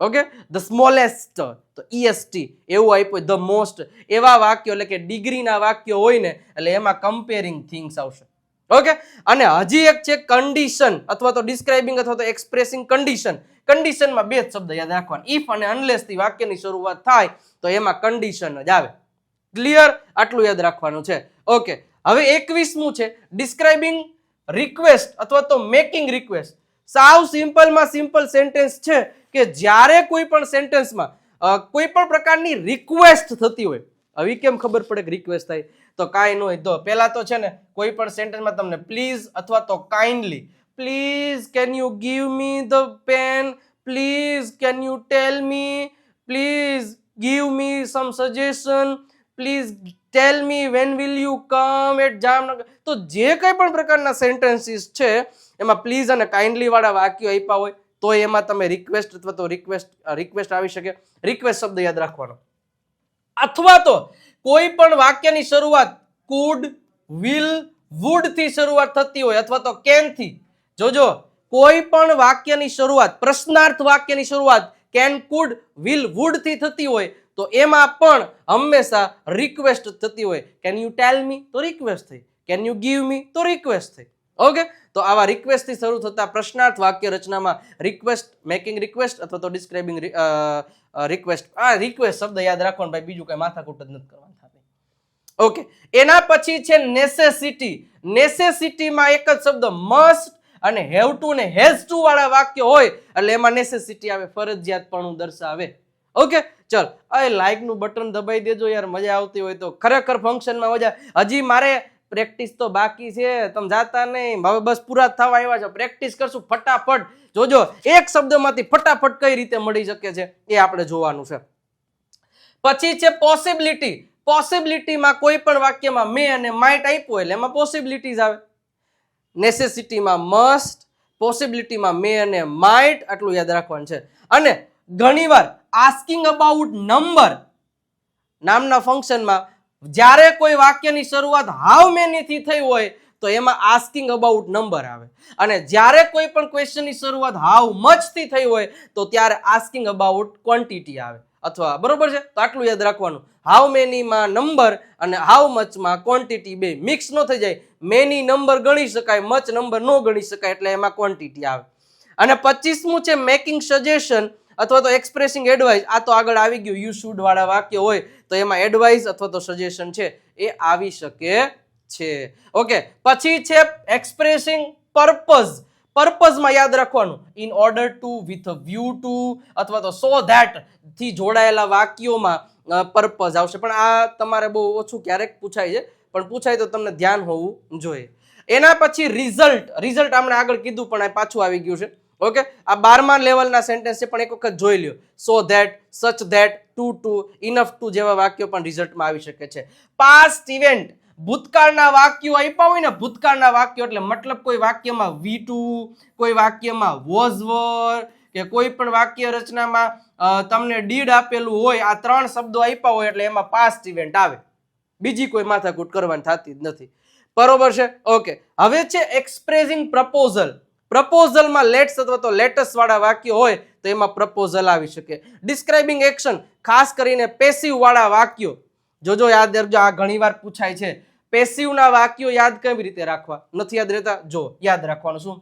okay, the smallest, તો ઈએસટી એવું આપ્યું, ધ મોસ્ટ, એવા વાક્યો એટલે કે ડિગ્રીના વાક્યો હોય ને એટલે એમાં કમ્પેરિંગ થિંગ્સ આવશે. ઓકે, અને હજી એક છે કન્ડિશન અથવા તો ડિસ્ક્રાઇબિંગ અથવા તો એક્સપ્રેસિંગ કન્ડિશન. કન્ડિશનમાં બે જ શબ્દ યાદ રાખવાના, ઇફ અને અનલેસ થી વાક્યની શરૂઆત થાય તો એમાં કન્ડિશન જ આવે. ક્લિયર? આટલું યાદ રાખવાનું છે. ઓકે, હવે 21મું છે ડિસ્ક્રાઇબિંગ રિક્વેસ્ટ અથવા તો મેકિંગ રિક્વેસ્ટ. સાવ સિમ્પલમાં સિમ્પલ સેન્ટેન્સ છે કે જ્યારે કોઈ પણ સેન્ટેન્સમાં કોઈ પણ પ્રકારની રિક્વેસ્ટ થતી હોય. હવે કેમ ખબર પડે કે રિક્વેસ્ટ થાય? તો કાંઈ ન હોય તો પહેલા તો છે ને કોઈ પણ સેન્ટેન્સમાં તમને પ્લીઝ અથવા તો kindly, please can you give me the pen, please can you tell me, please give me some suggestion, please tell me when will you come at Jamnagar. તો જે કંઈ પણ પ્રકારના સેન્ટેન્સીસ છે એમાં પ્લીઝ અને કાઇન્ડલી વાળા વાક્યો આપ્યા હોય તો એમાં તમે રિક્વેસ્ટ અથવા તો રિક્વેસ્ટ આવી શકે. રિક્વેસ્ટ શબ્દ યાદ રાખવાનો. અથવા તો કોઈ પણ વાક્યની શરૂઆત કુડ, વિલ, વુડ થી શરૂઆત થતી હોય અથવા તો કેન થી. જોજો, કોઈ પણ વાક્યની શરૂઆત, પ્રશ્નાર્થ વાક્યની શરૂઆત કેન, કુડ, વિલ, વુડ થી થતી હોય તો એમાં પણ હંમેશા રિક્વેસ્ટ થતી હોય. કેન યુ ટેલ મી તો રિક્વેસ્ટ થઈ, કેન યુ ગીવ મી તો રિક્વેસ્ટ થઈ. ઓકે, તો આવા રિક્વેસ્ટ થી શરૂ થતા પ્રશ્નાર્થ વાક્ય રચનામાં રિક્વેસ્ટ, મેકિંગ રિક્વેસ્ટ અથવા તો ડિસ્ક્રાઇબિંગ રિક્વેસ્ટ. આ રિક્વેસ્ટ શબ્દ યાદ રાખવાનો ભાઈ, બીજું કઈ માથાકૂટ જ નથી કરવાનું થતી. ઓકે, એના પછી છે નેસેસિટી. નેસેસિટીમાં એક જ શબ્દ મસ્ટ અને હેવ ટુ ને હેઝ ટુ વાળા વાક્ય હોય એટલે એમાં નેસેસિટી આવે, ફરજિયાતપણું દર્શાવે. ઓકે, ચલ આ લાઈક નું બટન દબાઈ દેજો યાર, મજા આવતી હોય તો. ખરેખર ફંક્શનમાં મજા. હજી મારે પ્રેક્ટિસ તો બાકી છે, તમે જાતા નહીં, હવે બસ પૂરા થવા આવ્યા છે. પ્રેક્ટિસ કરશું ફટાફટ. જોજો એક શબ્દમાંથી ફટાફટ કઈ રીતે મળી શકે છે એ આપણે જોવાનું છે. પછી છે પોસિબિલિટી. પોસિબિલિટીમાં કોઈ પણ વાક્યમાં મે અને માઇટ આપ્યું એટલે એમાં પોસિબિલિટીઝ આવે. નેસેસિટીમાં મસ્ટ, પોસિબિલિટીમાં મે અને માઇટ, આટલું યાદ રાખવાનું છે. અને ઘણીવાર આસ્કિંગ અબાઉટ નંબર નામના ફંક્શનમાં જ્યારે કોઈ વાક્યની શરૂઆત હાઉ મેની થી થઈ હોય તો એમાં આસ્કિંગ અબાઉટ નંબર આવે. અને જ્યારે કોઈ પણ ક્વેશ્ચનની શરૂઆત હાઉ મચ થી થઈ હોય તો ત્યારે આસ્કિંગ અબાઉટ ક્વોન્ટિટી આવે. અથવા બરોબર છે, તો આટલું યાદ રાખવાનું. હાઉ મેનીમાં નંબર અને હાઉ મચમાં ક્વોન્ટિટી બે મિક્સ ન થઈ જાય. મેની નંબર ગણી શકાય, મચ નંબર ન ગણી શકાય એટલે એમાં ક્વોન્ટિટી આવે. અને 25મું છે મેકિંગ સજેશન અથવા તો એક્સપ્રેસિંગ એડવાઇસ. આ તો આગળ આવી ગયું, યુ શુડ વાળા વાક્ય હોય તો એમાં એડવાઇસ અથવા તો સજેશન છે એ આવી શકે છે. ઓકે, પછી છે એક્સપ્રેસિંગ પર્પઝ. પર્પઝમાં યાદ રાખવાનું in order to, with view to અથવા તો સો ધેટ થી જોડાયેલા વાક્યોમાં પર્પઝ આવશે. પણ આ તમારે બહુ ઓછું ક્યારેક પૂછાય છે, પણ પૂછાય તો તમને ધ્યાન હોવું જોઈએ. એના પછી રિઝલ્ટ. રિઝલ્ટ આપણે આગળ કીધું પણ આ પાછું આવી ગયું છે. ઓકે, આ 12મા લેવલના સેન્ટેન્સ છે પણ એક વખત જોઈ લ્યો. So that, such that, too, enough to જેવા વાક્યો પણ રિઝલ્ટમાં આવી શકે છે. Past event. ભૂતકાળના વાક્યો આપ્યા હોય ને, ભૂતકાળના વાક્યો એટલે મતલબ કોઈ વાક્યમાં V2, કોઈ વાક્યમાં was were કે કોઈ પણ વાક્ય રચનામાં તમને ડીડ આપેલું હોય, આ ત્રણ શબ્દો આપ્યા હોય એટલે એમાં પાસ્ટ ઇવેન્ટ આવે. બીજી કોઈ માથાકૂટ કરવાની થતી જ નથી. બરોબર છે? ઓકે, હવે છે એક્સપ્રેસિંગ પ્રપોઝલ. પ્રપોઝલમાં લેટ્સ અથવા તો લેટસ વાળા વાક્યો હોય તો એમાં પ્રપોઝલ આવી શકે. ડિસ્ક્રાઇબિંગ એક્શન, ખાસ કરીને પેસિવ વાળા વાક્યો. જોજો યાદ રાખજો, આ ઘણીવાર પૂછાય છે. પેસિવના વાક્યો યાદ કેવી રીતે રાખવા? નથી યાદ રહેતા? જો યાદ રાખવાનું શું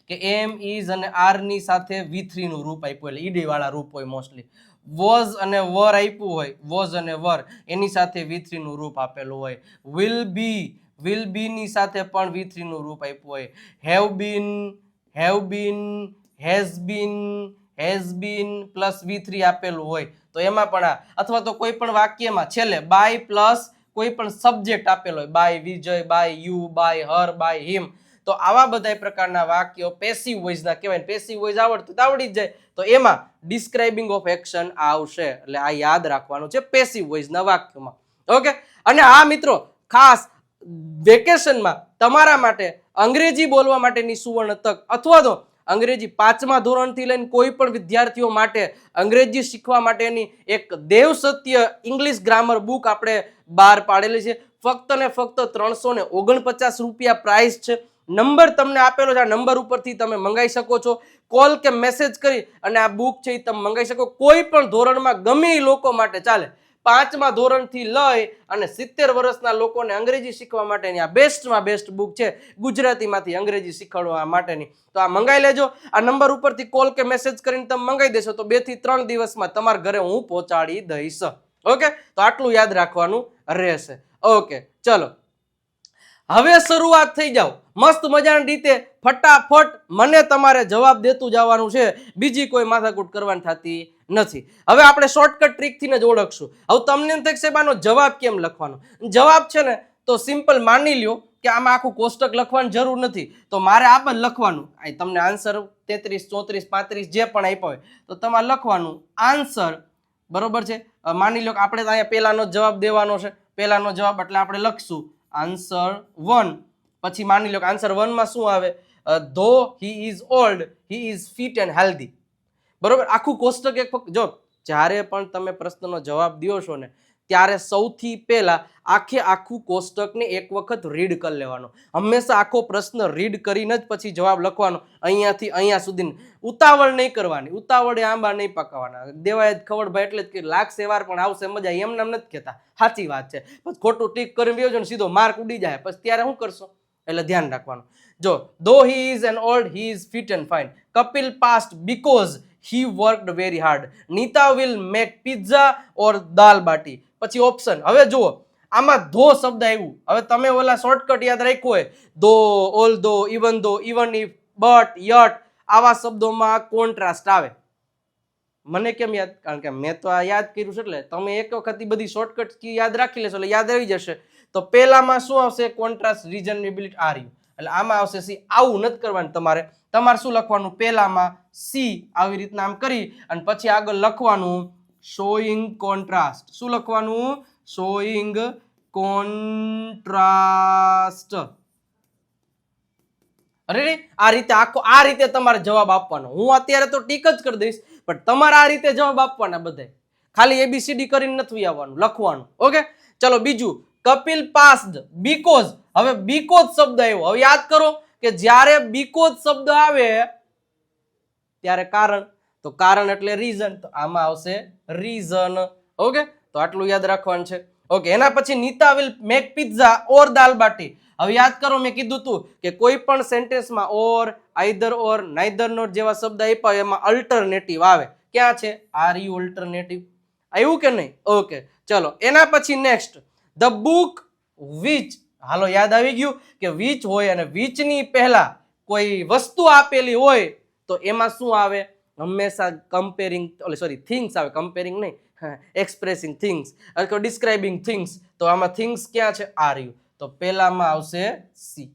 કે એમ, ઇઝ અને આર ની સાથે V3 નું રૂપ આપ્યું એટલે ઈડી વાળા રૂપ હોય મોસ્ટલી. વોઝ અને વર આપ્યું હોય, વોઝ અને વર એની સાથે V3 નું રૂપ આપેલું હોય. વિલ બી ની સાથે પણ V3 નું રૂપ આપ્યું હોય. Have been, has been plus V3 આપેલું હોય તો એમાં પણ આ. અથવા તો કોઈ પણ વાક્યમાં છેલ્લે બાય પ્લસ કોઈ પણ સબ્જેક્ટ આપેલો હોય, by Vijay, by you, by her, by him, તો આવા બધા પ્રકારના વાક્યો પેસિવ વોઇસના કહેવાય. પેસિવ વોઇસ આવડતું તો આવડી જ જાય, તો એમાં ડિસ્ક્રાઇબિંગ ઓફ એક્શન આવશે. એટલે આ યાદ રાખવાનું છે પેસિવ વોઇસના વાક્યોમાં. ઓકે, અને આ મિત્રો ખાસ વેકેશનમાં તમારા માટે અંગ્રેજી બોલવા માટેની સુવર્ણ તક, અથવા તો અંગ્રેજી 5મા ધોરણથી લઈને કોઈ પણ વિદ્યાર્થીઓ માટે અંગ્રેજી શીખવા માટેની એક દેવ સત્ય ઇંગ્લિશ ગ્રામર બુક આપણે બહાર પાડેલી છે. ફક્ત ને ફક્ત 349 રૂપિયા પ્રાઇસ છે. નંબર તમને આપેલો છે, આ નંબર ઉપરથી તમે મંગાવી શકો છો. કોલ કે મેસેજ કરી અને આ બુક છે એ તમે મંગાવી શકો. કોઈ પણ ધોરણમાં ગમે એ લોકો માટે ચાલે. 5મા ધોરણથી લઈ અને 70 વર્ષના લોકોને અંગ્રેજી શીખવા માટેની આ બેસ્ટમાં બેસ્ટ બુક છે, ગુજરાતીમાંથી અંગ્રેજી શીખવાડવા માટેની. તો આ મંગાવી લેજો. આ નંબર ઉપરથી કોલ કે મેસેજ કરીને તમે મંગાવી દેશો તો 2 થી 3 દિવસમાં તમારા ઘરે હું પહોંચાડી દઈશ. ઓકે, તો આટલું યાદ રાખવાનું રહેશે. ઓકે, ચલો હવે શરૂઆત થઈ જાવ મસ્ત મજાની રીતે. ફટાફટ મને તમારે જવાબ દેતું જવાનું છે, બીજી કોઈ માથાકૂટ કરવાની થતી નથી. હવે આપણે શોર્ટકટ ટ્રીકથી જ ઓળખશું. હવે તમને એમ થાય સાહેબ આનો જવાબ કેમ લખવાનો? જવાબ છે ને તો સિમ્પલ માની લ્યો કે આમાં આખું કોષ્ટક લખવાની જરૂર નથી, તો મારે આ જ લખવાનું. તમને આન્સર 33, 34, 35 જે પણ આપ્યો હોય તો તમારે લખવાનું આન્સર. બરોબર છે, માની લો કે આપણે અહીંયા પહેલાનો જવાબ દેવાનો છે. પહેલાનો જવાબ એટલે આપણે લખશું આન્સર 1. પછી માની લો કે આન્સર 1 માં શું આવે? ધો he is old, he is fit and healthy. બરોબર, આખું કોષ્ટક એક વખત જો જ્યારે પણ તમે પ્રશ્નનો જવાબ દો છો ને ત્યારે સૌથી પહેલા આખું કોષ્ટકને એક વખત રીડ કરી લેવાનો. હંમેશા આખો પ્રશ્ન રીડ કરીને જ પછી જવાબ લખવાનો. અહીંયાથી અહીંયા સુધી ઉતાવળ નહીં કરવાની, ઉતાવળે આંબા નહીં પકાવવાના. દેવાય જ ખબર ભાઈ એટલે જ કે લાગશે વાર પણ આવશે મજા, એમ નામ નથી કહેતા. સાચી વાત છે. પછી ખોટું ટીક કરીને બેસો ને સીધો માર્ક ઉડી જાય, પછી ત્યારે શું કરશો? એટલે ધ્યાન રાખવાનું. જો though he is an old, he is fit and fine. Kapil past because he worked very hard. Nita will make pizza or dal bati. પછી ઓપ્શન. હવે જુઓ આમાં ધો શબ્દ આવ્યું. હવે તમે ઓલા શોર્ટકટ યાદ રાખ્યો હોય, ધો, ઓલ ધો, ઇવન ઇફ, બટ, યટ, આવા શબ્દોમાં કોન્ટ્રાસ્ટ આવે. મને કેમ યાદ? કારણ કે મેં તો આ યાદ કર્યું છે. એટલે તમે એક વખત બધી શોર્ટકટ યાદ રાખી લેશો એટલે યાદ આવી જશે. તો પેલામાં શું આવશે? Contrast, reasonability, are you. એટલે આમાં આવશે સી. આવું નથી કરવાનું તમારે. તમારે શું લખવાનું? પહેલામાં સી આવી રીતના આમ કરી અને પછી આગળ લખવાનું શોઈંગ કોન્ટ્રાસ્ટ. શું લખવાનું? Showing contrast. અરે આ રીતે આ રીતે તમારે જવાબ આપવાનો. હું અત્યારે તો ટીક જ કરી દઈશ, પણ તમારે આ રીતે જવાબ આપવાના બધાય. ખાલી એબીસીડી કરીને નથી આવવાનું, લખવાનું. ઓકે, ચલો બીજું. Kapil passed because. હવે બીકોઝ શબ્દ આવ્યો. હવે યાદ કરો કે જ્યારે બીકોઝ શબ્દ આવે ત્યારે કારણ. તો કારણ એટલે રીઝન. તો આમાં આવશે રીઝન. ઓકે, તો આટલું યાદ રાખવાનું છે. ઓકે, એના પછી નીતા વિલ મેક પિઝા ઓર દાલ બાટી. હવે યાદ કરો મેં કીધું હતું કે કોઈ પણ સેન્ટેન્સમાં ઓર, આઈધર ઓર, નાઈધર નોર જેવા શબ્દ આપ્યા હોય એમાં અલ્ટરનેટિવ આવે. ક્યાં છે? Are you alternative. આવ્યું કે નહીં? ઓકે, ચલો એના પછી નેક્સ્ટ. The book which. હાલો યાદ આવી ગયું કે વિચ હોય અને વિચની પહેલા કોઈ વસ્તુ આપેલી હોય તો એમાં શું આવે? હંમેશા કમ્પેરિંગ, સોરી થિંગ્સ આવે. કમ્પેરિંગ નહીં, એક્સપ્રેસિંગ થિંગ્સ અથવા ડિસ્ક્રાઇબિંગ થિંગ્સ. તો આમાં થિંગ્સ ક્યાં છે? Are you. તો પહેલામાં આવશે સી.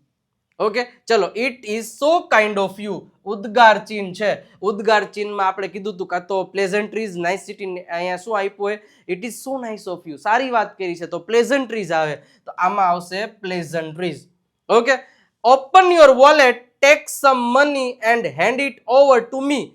ઓકે, ચલો. It is so kind of you. ઉદ્ગાર ચિહ્ન છે. ઉદ્ગાર ચિહ્નમાં આપણે કીધું હતું કાં તો પ્લેઝન્ટ્રીઝ, નાઇસિટી. અહીંયા શું આપ્યું હોય? It is so nice of you. સારી વાત કરી છે તો પ્લેઝન્ટ્રીઝ આવે. તો આમાં આવશે pleasantries. Okay, open your wallet, take some money and hand it over to me.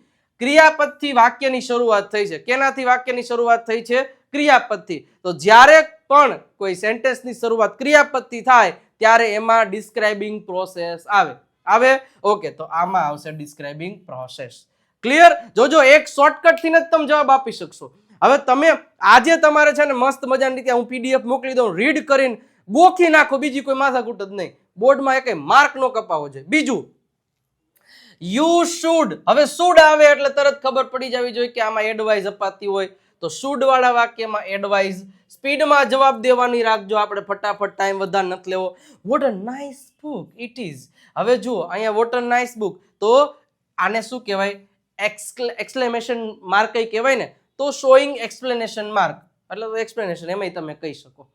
ક્રિયાપદથી વાક્યની શરૂઆત થઈ છે. કેનાથી વાક્યની શરૂઆત થઈ છે? ક્રિયાપદથી. તો જ્યારે પણ કોઈ સેન્ટેન્સની શરૂઆત ક્રિયાપદથી થાય ત્યારે એમાં ડિસ્ક્રાઇબિંગ પ્રોસેસ આવે. ઓકે, તો આમાં આવશે ડિસ્ક્રાઇબિંગ પ્રોસેસ. ક્લિયર? જોજો એક શોર્ટકટ થી જ તમે જવાબ આપી શકશો. હવે તમે આજે તમારે છે ને મસ્ત મજાની રીતે હું પીડીએફ મોકલી દઉં, રીડ કરીને ગોખી નાખો. બીજી કોઈ માથાકૂટ જ નહીં. બોર્ડમાં એક માર્ક નો કપાવો જોઈએ. બીજું યુ શુડ. હવે શુડ આવે એટલે તરત ખબર પડી જવી જોઈએ કે આમાં એડવાઇઝ અપાતી હોય. તો શુડ વાળા વાક્યમાં એડવાઇઝ. સ્પીડમાં જવાબ દેવાની રાખજો. આપણે ફટાફટ ટાઈમ વધારે નથી લેવો. What a nice book it is. હવે જુઓ અહીંયા વોટ અ નાઇસ બુક. તો આને શું કહેવાય? એક્સક્લેમેશન માર્ક કઈ કહેવાય ને? તો શોઈંગ એક્સપ્લેનેશન માર્ક એટલે એક્સપ્લેનેશન એમાંય તમે કહી શકો.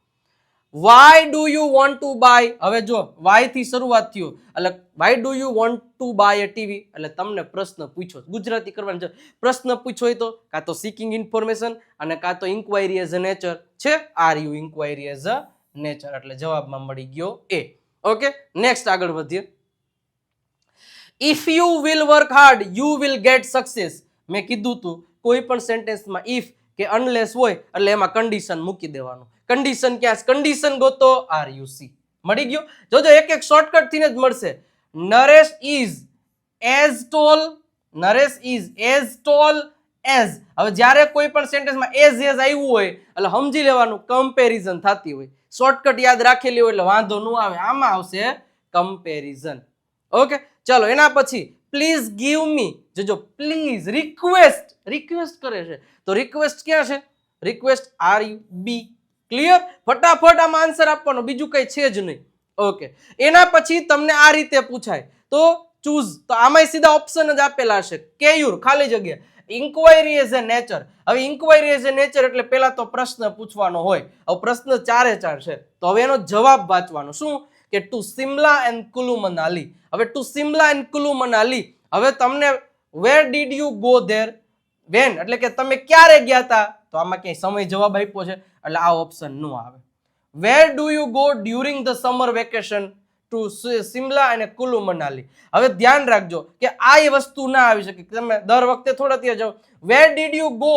Why do you want to buy, હવે જો વાય થી શરૂઆત થયું એટલે why do you want to buy a TV, એટલે તમને પ્રશ્ન પૂછ્યો, ગુજરાતી કરવાનું છે, પ્રશ્ન પૂછ્યો હોય તો કાં તો સીકિંગ ઇન્ફોર્મેશન અને કાં તો ઇન્ક્વાયરી એઝ અ નેચર છે, are you inquiry as a nature, એટલે જવાબમાં મળી ગયો એ. ઓકે, નેક્સ્ટ આગળ વધીએ. If you will work hard you will get success. મેં કીધું તું કોઈ પણ સેન્ટેન્સમાં ઇફ કે અનલેસ હોય એટલે એમાં કન્ડિશન મૂકી દેવાનું. કન્ડિશન ક્યાં? કન્ડિશન ગોતો, આર યુ સી. મળી ગયો? જોજો એક એક શોર્ટકટ થી જ મળશે. Naresh is as toll, Naresh is as toll as. હવે જ્યારે કોઈ પણ સેન્ટેન્સમાં એઝ આવ્યું હોય એટલે સમજી લેવાનું કમ્પેરિઝન થતી હોય. શોર્ટકટ યાદ રાખેલી હોય એટલે વાંધો ન આવે. આમાં આવશે કમ્પેરિઝન. ઓકે, ચલો એના પછી પ્લીઝ ગીવ મી. જોજો પ્લીઝ રિક્વેસ્ટ, રિક્વેસ્ટ કરે છે તો રિક્વેસ્ટ ક્યાં છે? Request are you be. Clear? ફટાફટ આમાં આન્સર આપવાનો, બીજું કઈ છે જ નહીં. ઓકે, એના પછી તમને આ રીતે પૂછાય તો ચૂઝ, તો આમાં સીધા ઓપ્શન જ આપેલા હશે. કેયુર ખાલી જગ્યા, ઇન્ક્વાયરી એઝ અ નેચર. હવે ઇન્ક્વાયરી એઝ અ નેચર એટલે પહેલા તો પ્રશ્ન પૂછવાનો હોય. હવે પ્રશ્ન 4 એ 4 છે તો હવે એનો જવાબ વાંચવાનો. શું કે ટુ સિમલા એન્ડ કુલુ મનાલી. હવે ટુ સિમલા એન્ડ કુલુ મનાલી, હવે તમને where did you go there, when એટલે કે તમે ક્યારે ગયા હતા, તો આમાં ક્યાંય સમય જવાબ આપ્યો છે એટલે આ ઓપ્શન નો આવે. Where do you go during the summer vacation to Simla અને કુલુ મનાલી. હવે ધ્યાન રાખજો કે આ એ વસ્તુ ના આવી શકે, તમે દર વખતે થોડા ત્યાં જાઓ. વેર did you go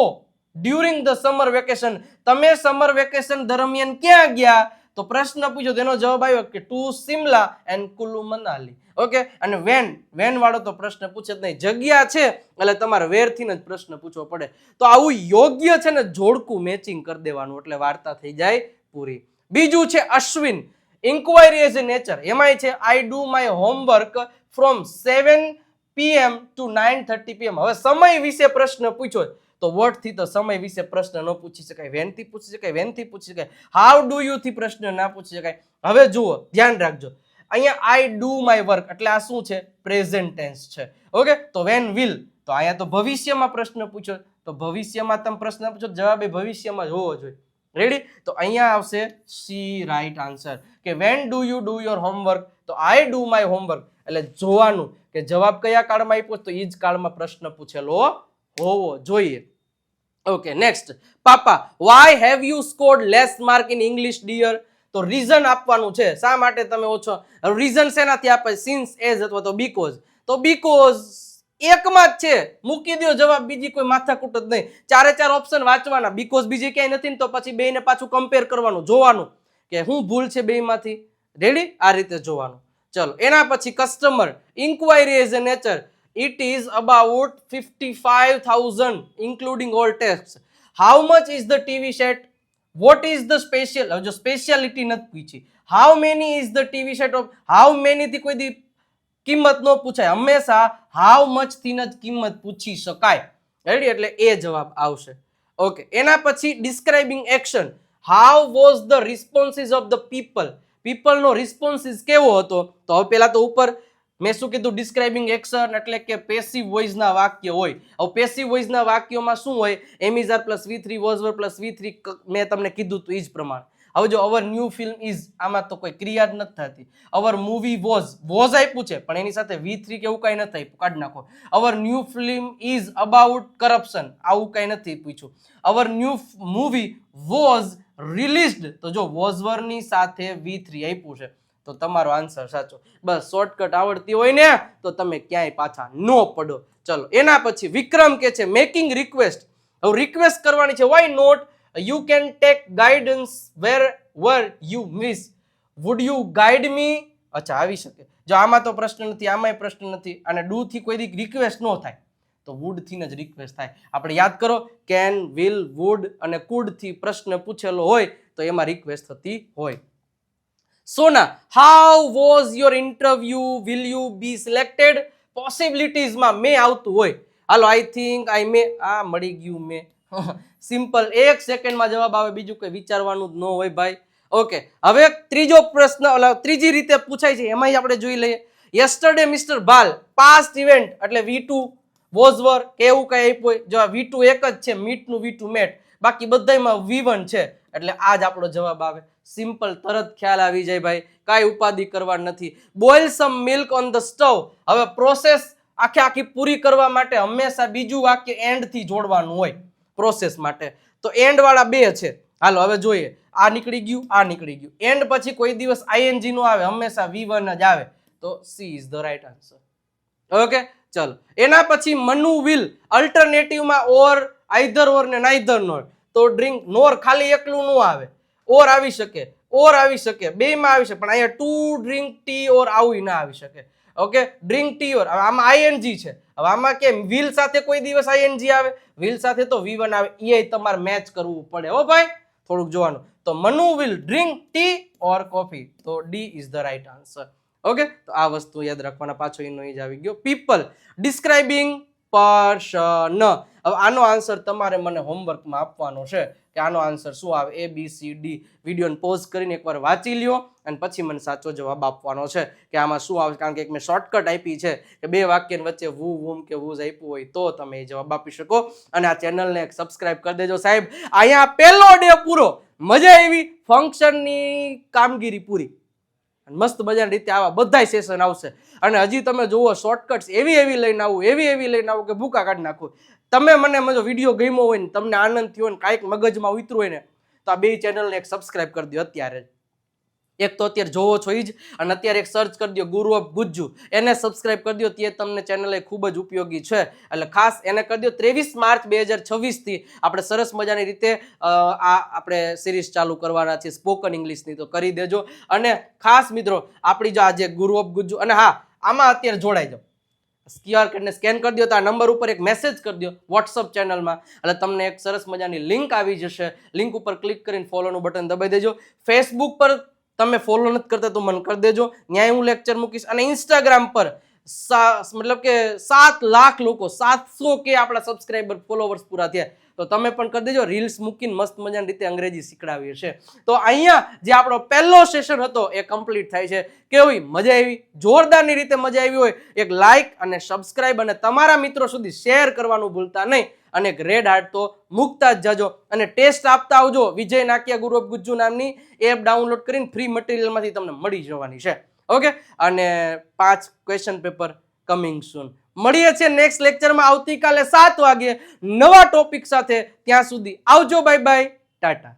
during the summer vacation, તમે સમર વેકેશન દરમિયાન ક્યાં ગયા, તો પ્રશ્ન પૂછ્યો તેનો જવાબ આવ્યો કે to Simla and Kullu Manali. Okay, અને વેન, વેન વાળો તો પ્રશ્ન પૂછે જ નહીં, જગ્યા છે એટલે તમારે વેર થી જ પ્રશ્ન પૂછવો પડે. તો આવું યોગ્ય છે ને જોડકું મેચિંગ કરી દેવાનું એટલે વાર્તા થઈ જાય પૂરી. બીજું છે Ashwin, inquiry as a nature. એમાંય છે I do my homework from 7 PM to 9:30 PM. હવે સમય વિશે પ્રશ્ન પૂછ્યો તો વોટ થી તો સમય વિશે પ્રશ્ન ન પૂછી શકાય, વેન થી પૂછી શકાય, વેન થી પૂછી શકાય, હાઉ ડુ યુ થી પ્રશ્ન ના પૂછી શકાય. હવે જુઓ ધ્યાન રાખજો, અહીંયા આઈ ડુ માય વર્ક એટલે આ શું છે? પ્રેઝન્ટ ટેન્સ છે. ઓકે, તો વેન વિલ, તો અહીંયા તો ભવિષ્યમાં પ્રશ્ન પૂછ્યો તો ભવિષ્યમાં તમે પ્રશ્ન પૂછો જવાબ એ ભવિષ્યમાં જ હોવો જોઈએ. રેડી? તો અહીંયા આવશે સી રાઈટ આન્સર કે when do you do your homework, તો આઈ ડુ માય હોમવર્ક એટલે જોવાનું કે જવાબ કયા કાળમાં આપ્યો તો એ જ કાળમાં પ્રશ્ન પૂછેલો હોવો જોઈએ. Okay, next. Papa why have you scored less mark in English dear. તો રીઝન આપવાનું છે શા માટે તમે ઓછો. રીઝન શેનાથી આપે? સિન્સ, એઝ અથવા તો બીકોઝ. તો બીકોઝ એકમાં જ છે, મૂકી દો જવાબ, બીજી કોઈ માથાકૂટ જ નહીં. 4 એ 4 ઓપ્શન વાંચવાના, બીકોઝ બીજે ક્યાંય નથી ને તો પછી બેયને પાછું કમ્પેર કરવાનું, જોવાનું કે શું ભૂલ છે બેયમાંથી. રેડી? આ રીતે જોવાનું. ચલો એના પછી customer, inquiry as a nature. It is about 55,000 including all tax. How much is the TV set? What is the special? જો સ્પેશિયાલિટી નથી પૂછી. How many is the TV set of? How many થી કોઈ દી કિંમત ન પૂછાય, હંમેશા how much થી જ કિંમત પૂછી શકાય. રેડી? એટલે એ જવાબ આવશે. ઓકે, એના પછી describing action. How was the responses of the people? People નો રિસ્પોન્સિસ કેવો હતો? તો હવે પેલા તો ઉપર મેં શું કીધું? ડિસ્ક્રાઇબિંગ એક્શન એટલે કે પેસિવ વોઇસ ના વાક્ય હોય. હવે પેસિવ વોઇસ ના વાક્યોમાં શું હોય? Am is are plus V3 was were plus V3 મેં તમને કીધું તો એ જ પ્રમાણે. હવે જો અવર ન્યૂ ફિલ્મ ઇઝ, આમાં તો કોઈ ક્રિયા જ નથી થતી. અવર મૂવી વોઝ આપ્યું છે પણ એની સાથે V3 કે એવું કઈ નથી આપ્યું, કાઢી નાખો. Our new film is about corruption, આવું કઈ નથી પૂછ્યું. Our new movie was released, તો જો વોઝ વર ની સાથે V3 આપ્યું છે તો તમારો આન્સર સાચો. બસ શોર્ટકટ આવડતી હોય ને તો તમે ક્યાંય પાછા નો પડો. ચલો એના પછી વિક્રમ કે છે મેકિંગ રિક્વેસ્ટ. હવે રિક્વેસ્ટ કરવાની છે, why not? You can take guidance where were you miss. Would you guide me? અચ્છા આવી શકે. જો આમાં તો પ્રશ્ન નથી, આમાંય પ્રશ્ન નથી, અને ડુ થી કોઈ દી રિક્વેસ્ટ ન થાય તો વુડ થી જ રિક્વેસ્ટ થાય. આપણે યાદ કરો કેન, વિલ, વુડ અને કુડ થી પ્રશ્ન પૂછેલો હોય તો એમાં રિક્વેસ્ટ થતી હોય. Sona, how was your interview? Will you be selected? પોસિબિલિટીઝમાં મે આવતું હોય. હાલો આઈ થિંક, આઈ મે, આ મળી ગયું મે. સિમ્પલ, 1 સેકન્ડમાં જવાબ આવે, બીજું કોઈ વિચારવાનું જ ન હોય ભાઈ. ઓકે, હવે ત્રીજો પ્રશ્ન, ત્રીજી રીતે પૂછાય છે એમાંય આપણે જોઈ લઈએ. યસ્ટરડે મિસ્ટર ભાલ, પાસ્ટ ઇવેન્ટ એટલે V2 વોઝ વર કે એવું કઈ આપ્યું હોય. જો V2 એક જ છે, મીટ નું V2 મેટ, બાકી બધામાં V1 છે એટલે આ જ આપણો જવાબ આવે. સિમ્પલ, તરત ખ્યાલ આવી જાય ભાઈ, કાંઈ ઉપાધિ કરવા નથી. Boil some milk on the stove. હવે પ્રોસેસ આખી પૂરી કરવા માટે હંમેશા બીજું વાક્ય એન્ડ થી જોડવાનું હોય પ્રોસેસ માટે. તો એન્ડ વાળા બે છે. હાલો હવે જોઈએ. આ નીકળી ગયું, આ નીકળી ગયું. એન્ડ પછી કોઈ દિવસ આઈએનજી નો આવે, હંમેશા V1 જ આવે. તો C is the right answer. Okay, ચલો. એના પછી મનુ વિલ, અલ્ટરનેટિવમાં ઓર, આઈધર ઓર ને નાઈધર નોર. તો ડ્રિંક, નોર ખાલી એકલું નો આવે, ઓર આવી શકે, ઓર આવી શકે, બેમાં આવી શકે, પણ અહીંયા ટુ ડ્રિંક ટી ઓર આવું ના આવી શકે. ઓકે, ડ્રિંક ટી ઓર. હવે આમાં આઈએનજી છે. હવે આમાં કેમ વિલ સાથે કોઈ દિવસ આઈએનજી આવે, વિલ સાથે તો V1 આવે. એ તમારે મેચ કરવું પડે હો ભાઈ, થોડુંક જોવાનું. તો Manu will drink tea or coffee. તો D is the right answer. Okay, તો આ વસ્તુ યાદ રાખવાના. પાછો એનો જ આવી ગયો. People, describing person. હવે આનો આન્સર તમારે મને હોમવર્કમાં આપવાનો છે કે આનો આન્સર શું આવે. ABCD વિડીયોને પોઝ કરીને એકવાર વાંચી લ્યો અને પછી મને સાચો જવાબ આપવાનો છે કે આમાં શું આવે. કારણ કે એક મેં શોર્ટકટ આપી છે કે બે વાક્યની વચ્ચે વુ, વુમ કે વુઝ આપ્યું હોય તો તમે એ જવાબ આપી શકો. અને આ ચેનલને એક સબસ્ક્રાઇબ કરી દેજો સાહેબ. અહીંયા પહેલો ડે પૂરો, મજા આવી, ફંક્શનની કામગીરી પૂરી. મસ્ત મજાની રીતે આવા બધાય સેશન આવશે. અને હજી તમે જુઓ શોર્ટકટ્સ એવી લઈને આવું કે ભૂકા કાઢી નાખું. તમે મને વિડીયો ગમ્યો હોય ને, તમને આનંદ થયો ને, કાંઈક મગજમાં ઉતર્યું હોય ને, તો આ બે ચેનલને એક સબસ્ક્રાઇબ કરી દો અત્યારે જ. એક તો અત્યારે જોવો છો એ જ, અને અત્યારે એક સર્ચ કરી દો ગુરુ ઓફ ગુજ્જુ, એને સબસ્ક્રાઇબ કરી દો. તે તમને ચેનલ એ ખૂબ જ ઉપયોગી છે, એટલે ખાસ એને કરી દો. 23 માર્ચ 2026 થી આપણે સરસ મજાની રીતે આપણે સિરીઝ ચાલુ કરવાના છે સ્પોકન ઇંગ્લિશની, તો કરી દેજો. અને ખાસ મિત્રો આપણી જો આજે ગુરુ ઓફ ગુજ્જુ, અને હા આમાં અત્યારે જોડાઈ જાઓ, QR કોડને સ્કેન કરી દો, તો આ નંબર ઉપર એક મેસેજ કરી દો વોટ્સઅપ ચેનલમાં, એટલે તમને એક સરસ મજાની લિંક આવી જશે. લિંક ઉપર ક્લિક કરીને ફોલોનું બટન દબાઈ દેજો. ફેસબુક પર તમે ફોલો નથી કરતા તો મને કરી દેજો, ન્યાય હું લેક્ચર મૂકીશ. અને ઇન્સ્ટાગ્રામ પર મતલબ કે 7 લાખ લોકો, 700 કે આપણા સબસ્ક્રાઇબર ફોલોવર્સ પૂરા થયા, તો તમે પણ કરી દેજો. રીલ્સ મૂકીને મસ્ત મજાની રીતે અંગ્રેજી શીખડાવીએ છે. તો અહીંયા જે આપણો પહેલો સેશન હતો એ કમ્પ્લીટ થાય છે. કેવી મજા આવી, જોરદારની રીતે મજા આવી હોય, એક લાઈક અને સબસ્ક્રાઇબ અને તમારા મિત્રો સુધી શેર કરવાનું ભૂલતા નહીં. અને એક રેડ હાર્ટ તો મૂકતા જ જાજો. અને ટેસ્ટ આપતા આવજો. વિજય નાકિયા ગુરુ ઓફ ગુજ્જુ નામની એપ ડાઉનલોડ કરીને ફ્રી મટીરિયલમાંથી તમને મળી જવાની છે. ઓકે, અને 5 ક્વેશ્ચન પેપર કમિંગ સૂન. મળીએ છીએ નેક્સ્ટ લેક્ચરમાં આવતીકાલે 7 વાગે નવા ટોપિક સાથે. ત્યાં સુધી આવજો, બાય બાય, ટાટા.